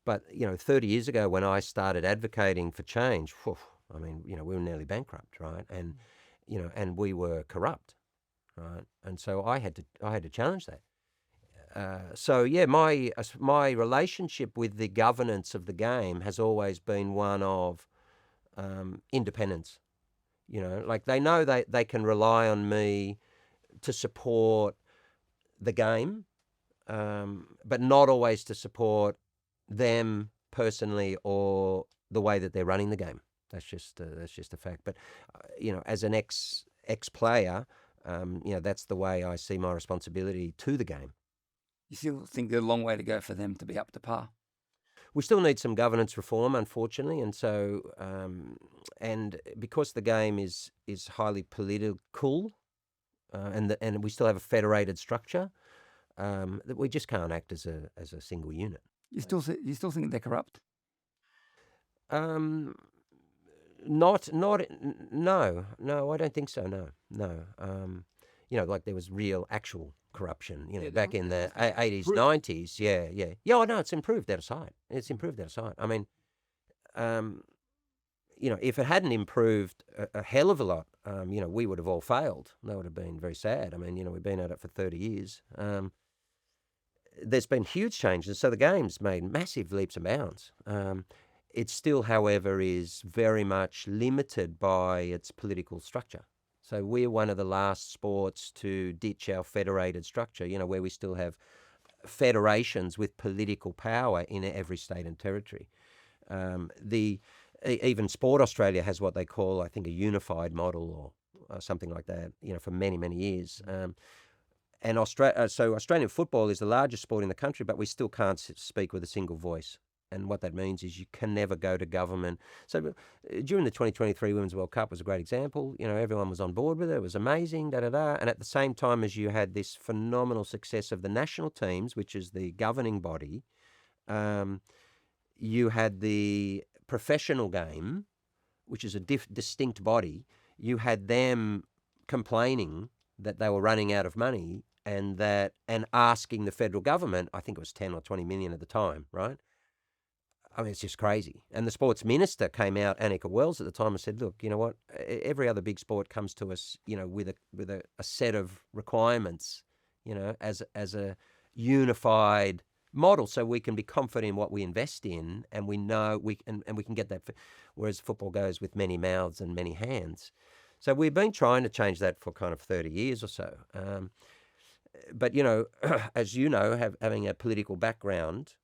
But, you know, 30 years ago when I started advocating for change, I mean, you know, we were nearly bankrupt, right? And, you know, and we were corrupt, right? And so I had to challenge that. So yeah, my relationship with the governance of the game has always been one of independence. You know, like they know they can rely on me to support the game, but not always to support them personally or the way that they're running the game. That's just a fact. But you know, as an ex player, you know, that's the way I see my responsibility to the game. You still think there's a long way to go for them to be up to par? We still need some governance reform, unfortunately, and so and because the game is highly political, and we still have a federated structure, that we just can't act as a single unit. You still think they're corrupt? No, I don't think so. No. You know, like there was real actual corruption, you know, back in the 80s, 90s. Yeah. I know it's improved out of sight. I mean, you know, if it hadn't improved a hell of a lot, you know, we would have all failed. That would have been very sad. I mean, you know, we've been at it for 30 years. There's been huge changes. So the game's made massive leaps and bounds. It still, however, is very much limited by its political structure. So we're one of the last sports to ditch our federated structure, you know, where we still have federations with political power in every state and territory. The even Sport Australia has what they call, I think, a unified model or something like that, for many, many years. And so Australian football is the largest sport in the country, but we still can't speak with a single voice. And what that means is you can never go to government. So during the 2023 Women's World Cup was a great example. Everyone was on board with it. It was amazing, da-da-da. And at the same time as you had this phenomenal success of the national teams, which is the governing body, you had the professional game, which is a distinct body. You had them complaining that they were running out of money and asking the federal government, I think it was 10 or 20 million at the time, right? I mean, it's just crazy. And the sports minister came out, Annika Wells at the time, and said, look, you know what? Every other big sport comes to us, with a set of requirements, as a unified model, so we can be confident in what we invest in, and we know we can get that. Whereas football goes with many mouths and many hands. So we've been trying to change that for kind of 30 years or so. But, as having a political background,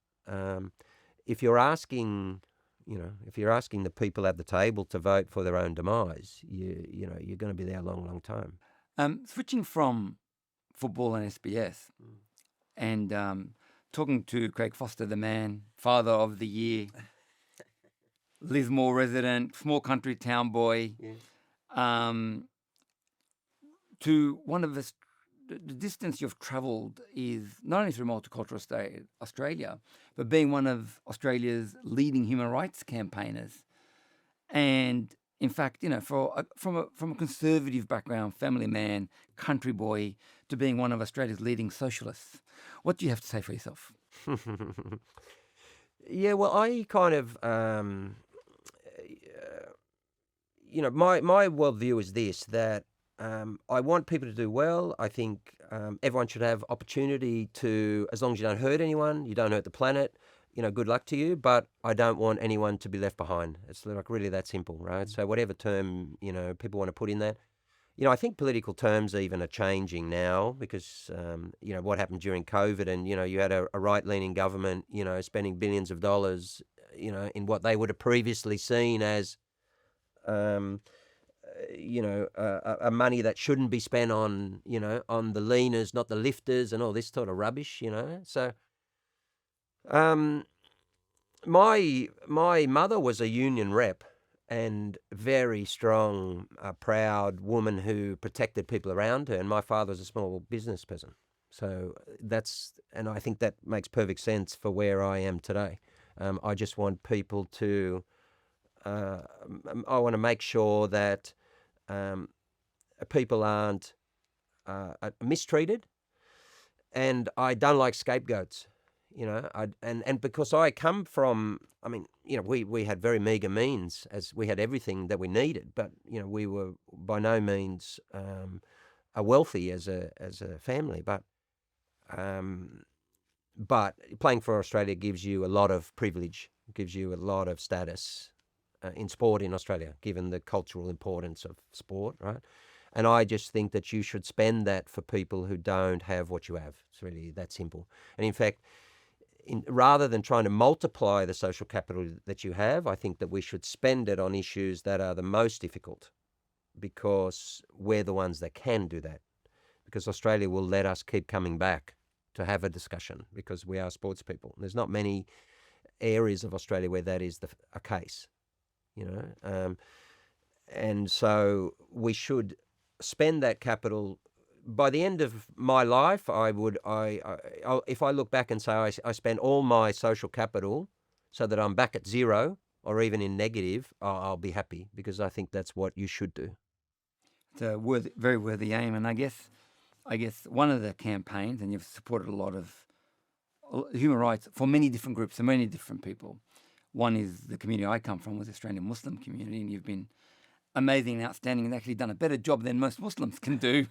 if you're asking the people at the table to vote for their own demise, you're going to be there a long, long time. Switching from football and SBS and talking to Craig Foster, the man, father of the year, Lismore resident, small country town boy, to one of the distance you've travelled is not only through multicultural Australia, but being one of Australia's leading human rights campaigners. And in fact, from a conservative background, family man, country boy, to being one of Australia's leading socialists. What do you have to say for yourself? Yeah, well, I kind of, my worldview is this, that I want people to do well. I think everyone should have opportunity to, as long as you don't hurt anyone, you don't hurt the planet, good luck to you. But I don't want anyone to be left behind. It's like really that simple, right? So whatever term, people want to put in that. I think political terms even are changing now because, what happened during COVID and, you had a right-leaning government, spending billions of dollars, in what they would have previously seen as, a money that shouldn't be spent on, on the leaners, not the lifters and all this sort of rubbish, So, my mother was a union rep and very strong, proud woman who protected people around her. And my father was a small business person. So and I think that makes perfect sense for where I am today. I just want people to, I want to make sure that people aren't mistreated. And I don't like scapegoats. And because I come from, we had very meagre means, as we had everything that we needed, but we were by no means wealthy as a family. But playing for Australia gives you a lot of privilege, gives you a lot of status in sport in Australia, given the cultural importance of sport, right? And I just think that you should spend that for people who don't have what you have. It's really that simple. And in fact, rather than trying to multiply the social capital that you have, I think that we should spend it on issues that are the most difficult, because we're the ones that can do that. Because Australia will let us keep coming back to have a discussion, because we are sports people. There's not many areas of Australia where that is a case, and so we should spend that capital. By the end of my life, if I look back and say I spent all my social capital so that I'm back at zero or even in negative, I'll be happy, because I think that's what you should do. It's a very worthy aim, and I guess one of the campaigns, and you've supported a lot of human rights for many different groups and many different people. One is the community I come from, was the Australian Muslim community, and you've been amazing and outstanding and actually done a better job than most Muslims can do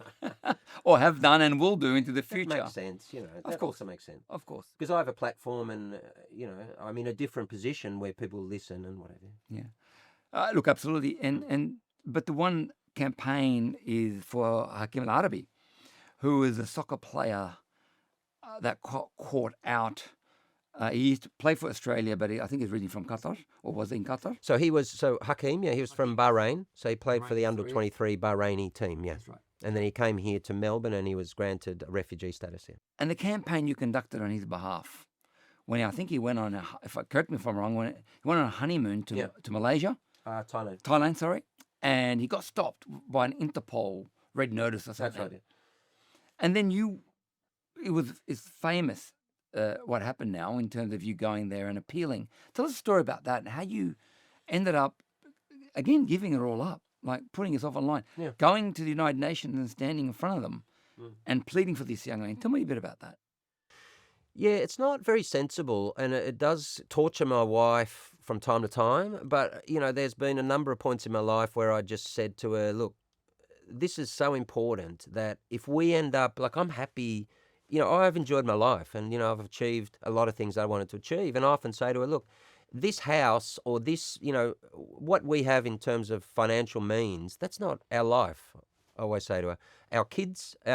or have done and will do into the future. That makes sense, That also makes sense. Of course. Because I have a platform and, I'm in a different position where people listen and whatever. Yeah. Look, absolutely. But the one campaign is for Hakeem al-Araibi, who is a soccer player that caught out He used to play for Australia, but I think he's originally from Qatar, or was in Qatar. So Hakeem, he was from Bahrain. So he played for the under-23 Bahraini team, That's right. And then he came here to Melbourne and he was granted refugee status here. And the campaign you conducted on his behalf, when I think he went on, correct me if I'm wrong, he went on a honeymoon to Malaysia. Thailand, sorry. And he got stopped by an Interpol red notice or something. That's right. And then it's famous what happened now in terms of you going there and appealing. Tell us a story about that and how you ended up, again, giving it all up, like putting yourself online, going to the United Nations and standing in front of them and pleading for this young man. Tell me a bit about that. Yeah, it's not very sensible, and it does torture my wife from time to time. But, there's been a number of points in my life where I just said to her, look, this is so important that if we end up, like, I'm happy, I've enjoyed my life and, I've achieved a lot of things I wanted to achieve. And I often say to her, look, this house or this, what we have in terms of financial means, that's not our life. I always say to her, our kids are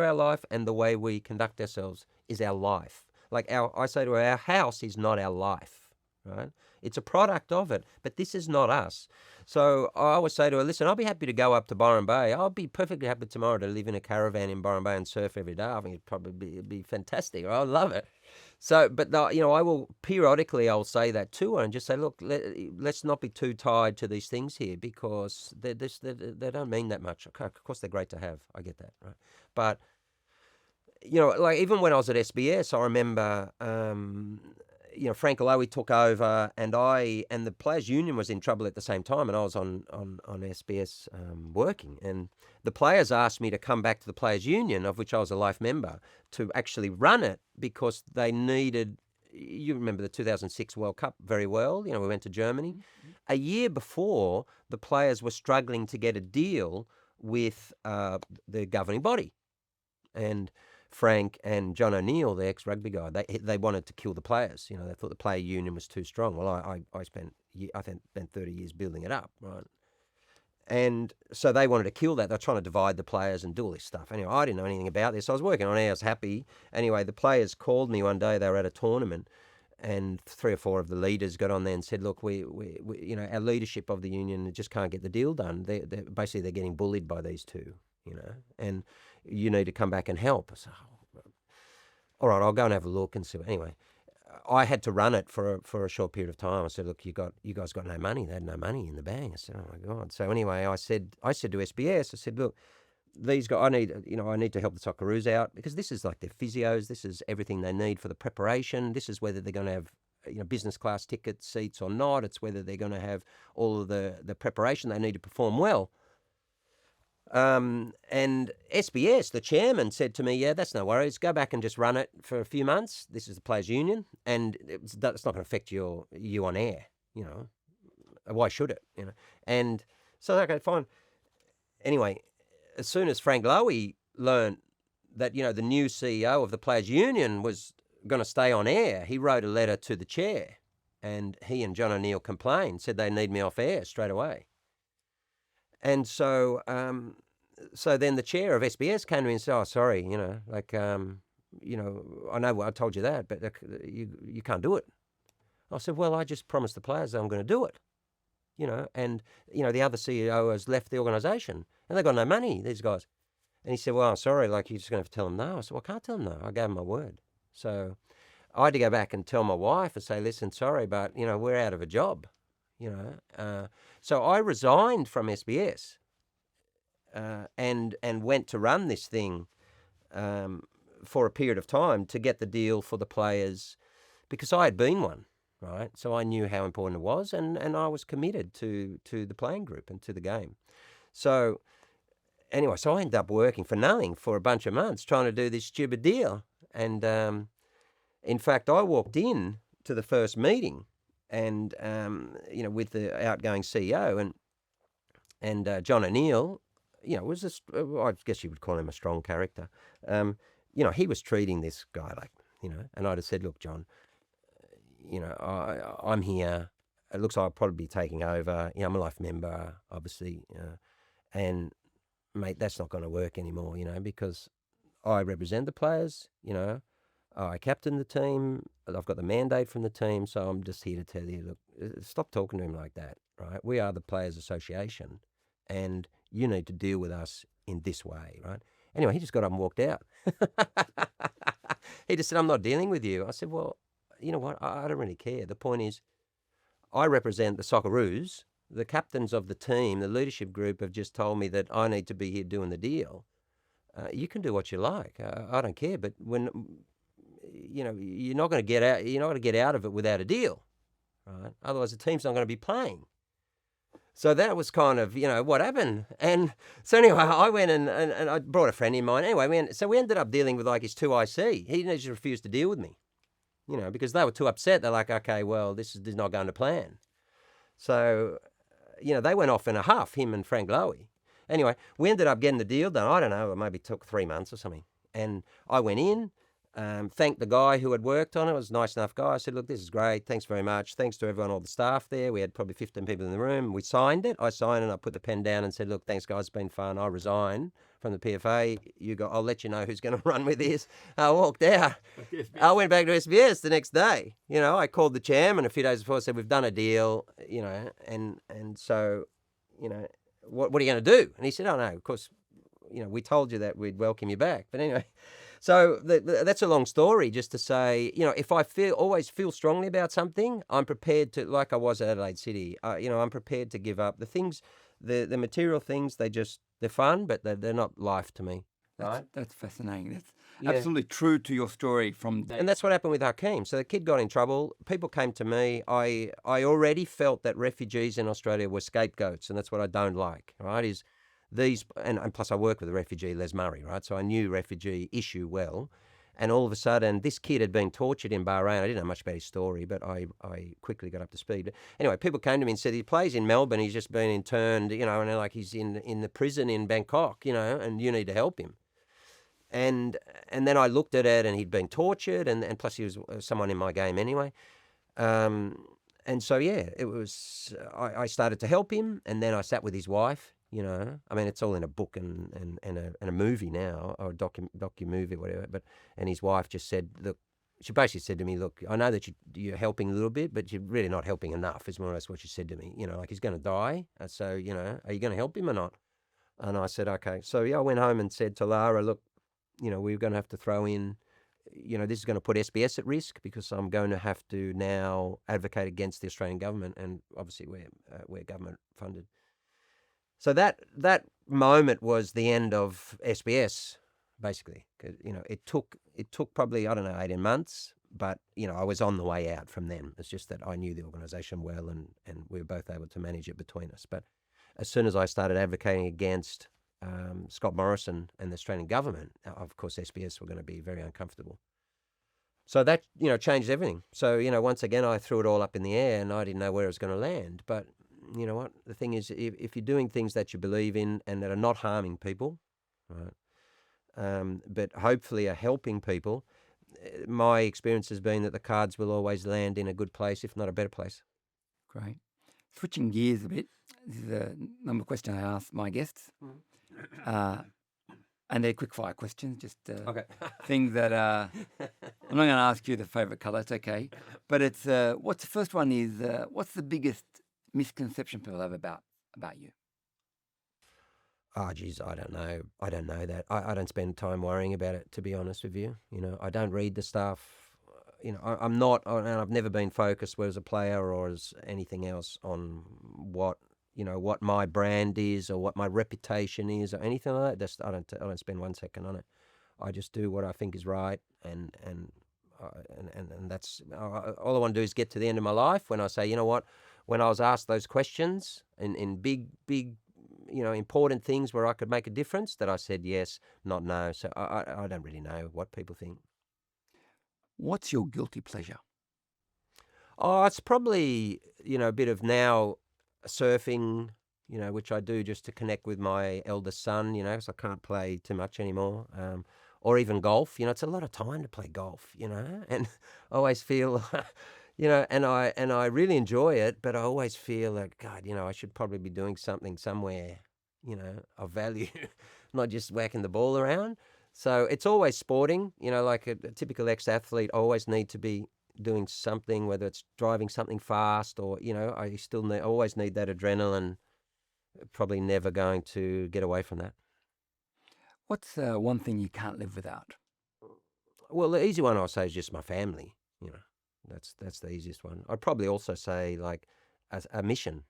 our life, and the way we conduct ourselves is our life. Like I say to her, our house is not our life, right? It's a product of it, but this is not us. So I always say to her, listen, I'll be happy to go up to Byron Bay. I'll be perfectly happy tomorrow to live in a caravan in Byron Bay and surf every day. I think it'd be fantastic. I'd love it. So, but I will periodically, I'll say that to her and just say, look, let's not be too tied to these things here because they don't mean that much. Of course, they're great to have. I get that, right? But, like even when I was at SBS, I remember, Frank Lowy took over and the Players Union was in trouble at the same time, and I was on SBS working. And the players asked me to come back to the Players Union, of which I was a life member, to actually run it because they needed, you remember the 2006 World Cup very well, we went to Germany. Mm-hmm. A year before, the players were struggling to get a deal with the governing body. And Frank and John O'Neill, the ex-rugby guy, they wanted to kill the players. They thought the player union was too strong. Well, I spent 30 years building it up, right? And so they wanted to kill that. They're trying to divide the players and do all this stuff. Anyway, I didn't know anything about this. I was working on it. I was happy. Anyway, the players called me one day. They were at a tournament, and 3 or 4 of the leaders got on there and said, "Look, we our leadership of the union just can't get the deal done. They're getting bullied by these two, and you need to come back and help." So, all right, I'll go and have a look and see. Anyway, I had to run it for a short period of time. I said, "Look, you guys got no money." They had no money in the bank. I said, "Oh my God!" So anyway, I said to SBS, I said, "Look, these guys, I need to help the Socceroos out because this is like their physios. This is everything they need for the preparation. This is whether they're going to have business class ticket seats or not. It's whether they're going to have all of the preparation they need to perform well." And SBS, the chairman, said to me, "Yeah, that's no worries. Go back and just run it for a few months. This is the Players Union, and it's not going to affect you on air. Why should it? And so okay, fine. Anyway, as soon as Frank Lowy learned that the new CEO of the Players Union was going to stay on air, he wrote a letter to the chair, and he and John O'Neill complained, said they need me off air straight away. And so then the chair of SBS came to me and said, "Oh, sorry, I know I told you that, but you can't do it." I said, "Well, I just promised the players that I'm going to do it, and the other CEO has left the organisation and they've got no money, these guys." And he said, "Well, I'm sorry, you're just going to have to tell them no." I said, "Well, I can't tell them no. I gave them my word." So I had to go back and tell my wife and say, "Listen, sorry, but we're out of a job." So I resigned from SBS and went to run this thing for a period of time to get the deal for the players because I had been one, right? So I knew how important it was and I was committed to the playing group and to the game. So anyway, so I ended up working for nothing for a bunch of months trying to do this stupid deal. And in fact, I walked in to the first meeting and with the outgoing CEO and John O'Neill, was this, I guess you would call him a strong character. He was treating this guy like, and I'd have said, "Look, John, I'm here. It looks like I'll probably be taking over. I'm a life member, obviously, and mate, that's not going to work anymore, because I represent the players, I captain the team. I've got the mandate from the team, so I'm just here to tell you, look, stop talking to him like that, right? We are the Players Association, and you need to deal with us in this way, right? Anyway, he just got up and walked out. He just said, I'm not dealing with you. I said, well, you know what? I don't really care. The point is, I represent the Socceroos. The captains of the team, the leadership group, have just told me that I need to be here doing the deal. You can do what you like. I don't care. But when you're not going to get out. You're not going to get out of it without a deal, right? Otherwise, the team's not going to be playing. So that was kind of, what happened. And so anyway, I went and I brought a friend in mine. Anyway, we ended up dealing with like his 2IC. He just refused to deal with me, because they were too upset. They're like, okay, well, this is not going to plan. So, they went off in a huff, him and Frank Lowy. Anyway, we ended up getting the deal done. I don't know, it maybe took 3 months or something. And I went in, thanked the guy who had worked on it. It was a nice enough guy. I said, look, this is great. Thanks very much. Thanks to everyone, all the staff there. We had probably 15 people in the room. We signed it. I signed it and I put the pen down and said, look, thanks, guys. It's been fun. I resign from the PFA. I'll let you know who's going to run with this. I walked out. I went back to SBS the next day. I called the chairman a few days before. I said, we've done a deal, and so, what are you going to do? And he said, oh, no, of course, we told you that we'd welcome you back. But anyway, so that's a long story just to say, if I always feel strongly about something, I'm prepared to, like I was at Adelaide City, I'm prepared to give up the things, the material things. They're fun, but they're not life to me. Right? That's fascinating. That's absolutely true to your story from And that's what happened with Hakeem. So the kid got in trouble. People came to me. I already felt that refugees in Australia were scapegoats, and that's what I don't like, right, is these, and plus I worked with a refugee, Les Murray, right, so I knew refugee issue well, and all of a sudden this kid had been tortured in Bahrain. I didn't know much about his story, but I quickly got up to speed. Anyway, people came to me and said, he plays in Melbourne, he's just been interned, and they're like, he's in the prison in Bangkok, and you need to help him. And then I looked at it, and he'd been tortured, and plus he was someone in my game anyway. And so, it was, I started to help him, and then I sat with his wife, it's all in a book and a movie now, or a docu-movie, whatever. And his wife just said, look, she basically said to me, look, I know that you're helping a little bit, but you're really not helping enough, is more or less what she said to me. Like, he's going to die, so, are you going to help him or not? And I said, okay. So, I went home and said to Lara, look, we're going to have to throw in, this is going to put SBS at risk, because I'm going to have to now advocate against the Australian government, and obviously we're government funded. So that moment was the end of SBS, basically. It took probably, 18 months, but I was on the way out from them. It's just that I knew the organisation well, and we were both able to manage it between us. But as soon as I started advocating against Scott Morrison and the Australian government, of course SBS were going to be very uncomfortable. So that changed everything. So once again I threw it all up in the air, and I didn't know where it was going to land. But you know what? The thing is, if you're doing things that you believe in and that are not harming people, right, but hopefully are helping people, my experience has been that the cards will always land in a good place, if not a better place. Great. Switching gears a bit, this is a number of questions I ask my guests. And they're quickfire questions, just things that I'm not going to ask you the favourite colour, it's okay. But it's what's the first one is, what's the biggest misconception people have about you? Oh, geez, I don't know. I don't know that. I don't spend time worrying about it, to be honest with you. I don't read the stuff. I'm not, and I've never been focused, whether as a player or as anything else, on what my brand is or what my reputation is or anything like that. I don't spend 1 second on it. I just do what I think is right, and that's all I want to do is get to the end of my life when I say, you know what, when I was asked those questions in big important things where I could make a difference, that I said yes, not no. So I don't really know what people think. What's your guilty pleasure? Oh, it's probably a bit of now surfing, which I do just to connect with my eldest son, because I can't play too much anymore. Or even golf, it's a lot of time to play golf, and I always feel, and I really enjoy it, but I always feel like, God, I should probably be doing something somewhere, of value, not just whacking the ball around. So it's always sporting, like a typical ex-athlete, I always need to be doing something, whether it's driving something fast or, I still always need that adrenaline, probably never going to get away from that. What's one thing you can't live without? Well, the easy one I'll say is just my family, that's the easiest one. I'd probably also say like a mission,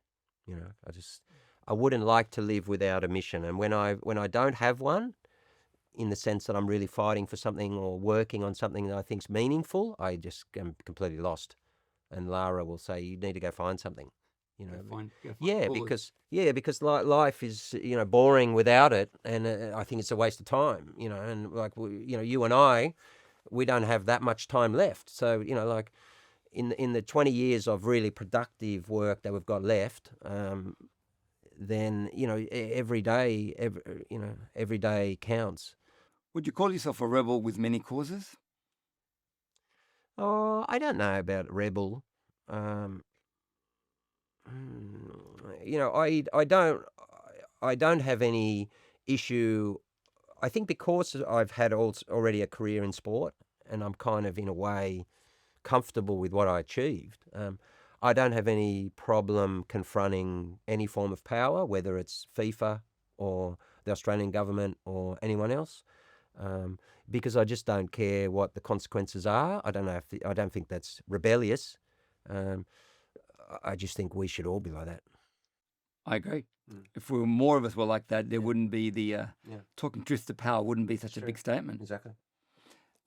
I wouldn't like to live without a mission. And when I don't have one, in the sense that I'm really fighting for something or working on something that I think's meaningful, I just am completely lost. And Lara will say, you need to go find something. Yeah, because life is boring without it, and I think it's a waste of time. And like you and I, we don't have that much time left. So like in the 20 years of really productive work that we've got left, then every day counts. Would you call yourself a rebel with many causes? Oh, I don't know about rebel. I don't have any issue. I think because I've had already a career in sport, and I'm kind of in a way comfortable with what I achieved. I don't have any problem confronting any form of power, whether it's FIFA or the Australian government or anyone else, because I just don't care what the consequences are. I don't think that's rebellious. I just think we should all be like that. I agree. If more of us were like that, there wouldn't be the talking truth to power wouldn't be such a big statement. Exactly.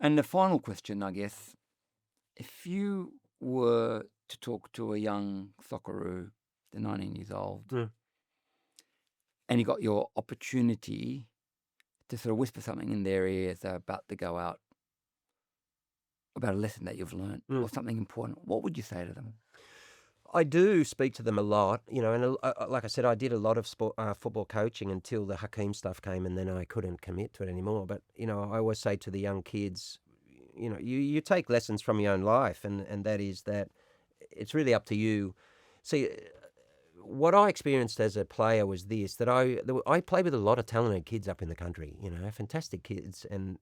And the final question, I guess, if you were to talk to a young Socceroo, they're 19 years old, and you got your opportunity to sort of whisper something in their ears, they're about to go out, about a lesson that you've learned or something important, what would you say to them? I do speak to them a lot, and like I said, I did a lot of football coaching until the Hakeem stuff came, and then I couldn't commit to it anymore. But, I always say to the young kids, you take lessons from your own life, and that is that it's really up to you. See, what I experienced as a player was this, that I played with a lot of talented kids up in the country, fantastic kids and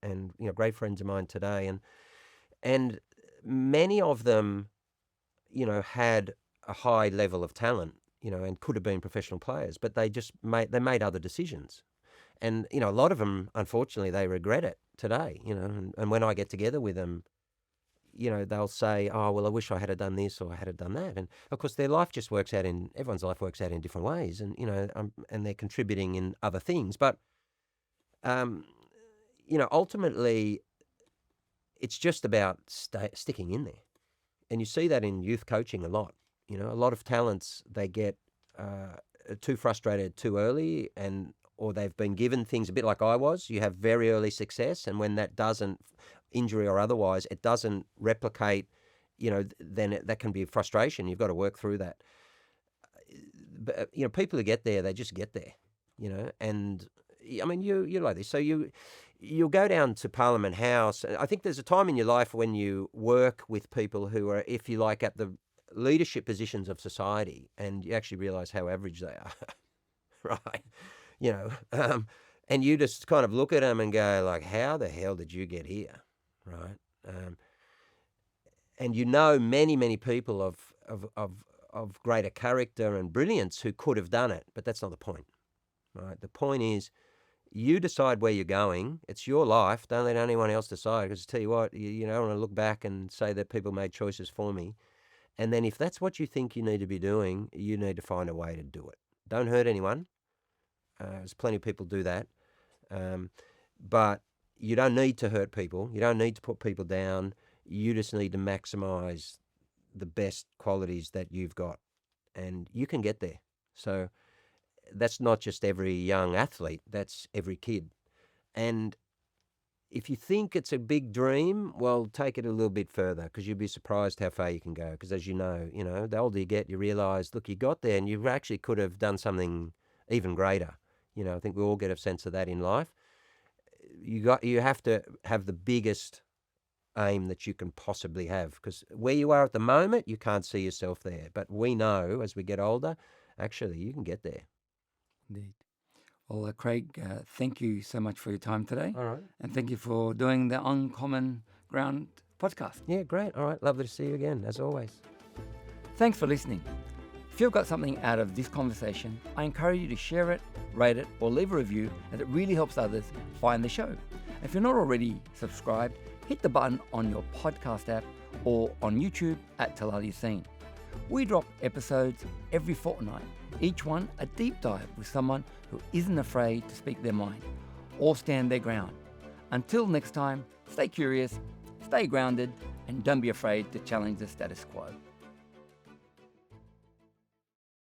great friends of mine today. And many of them, had a high level of talent, and could have been professional players, but they made other decisions. And, a lot of them, unfortunately, they regret it today, and when I get together with them, they'll say, oh, well, I wish I had done this or I had done that. And of course, everyone's life works out in different ways, and, and they're contributing in other things. But, ultimately, it's just about sticking in there. And you see that in youth coaching a lot. A lot of talents, they get too frustrated too early, or they've been given things a bit like I was. You have very early success, and when that doesn't, injury or otherwise, it doesn't replicate, then that can be frustration. You've got to work through that. But, people who get there, they just get there, and I mean, you're like this. So you'll go down to Parliament House. I think there's a time in your life when you work with people who are, if you like, at the leadership positions of society, and you actually realise how average they are, right? And you just kind of look at them and go, like, how the hell did you get here, right? And many, many people of greater character and brilliance who could have done it, but that's not the point, right? The point is, you decide where you're going. It's your life. Don't let anyone else decide. Because I tell you what, you don't want to look back and say that people made choices for me. And then if that's what you think you need to be doing, you need to find a way to do it. Don't hurt anyone. There's plenty of people do that. But you don't need to hurt people. You don't need to put people down. You just need to maximize the best qualities that you've got. And you can get there. So that's not just every young athlete. That's every kid. And if you think it's a big dream, well, take it a little bit further, because you'll be surprised how far you can go. Because as you know, the older you get, you realise, look, you got there and you actually could have done something even greater. I think we all get a sense of that in life. You have to have the biggest aim that you can possibly have, because where you are at the moment, you can't see yourself there. But we know as we get older, actually, you can get there. Indeed. Well, Craig, thank you so much for your time today. All right. And thank you for doing the Uncommon Ground podcast. Yeah, great. All right. Lovely to see you again, as always. Thanks for listening. If you've got something out of this conversation, I encourage you to share it, rate it, or leave a review, as it really helps others find the show. If you're not already subscribed, hit the button on your podcast app or on YouTube at Talal Yassine. We drop episodes every fortnight, each one a deep dive with someone who isn't afraid to speak their mind or stand their ground. Until next time, stay curious, stay grounded, and don't be afraid to challenge the status quo.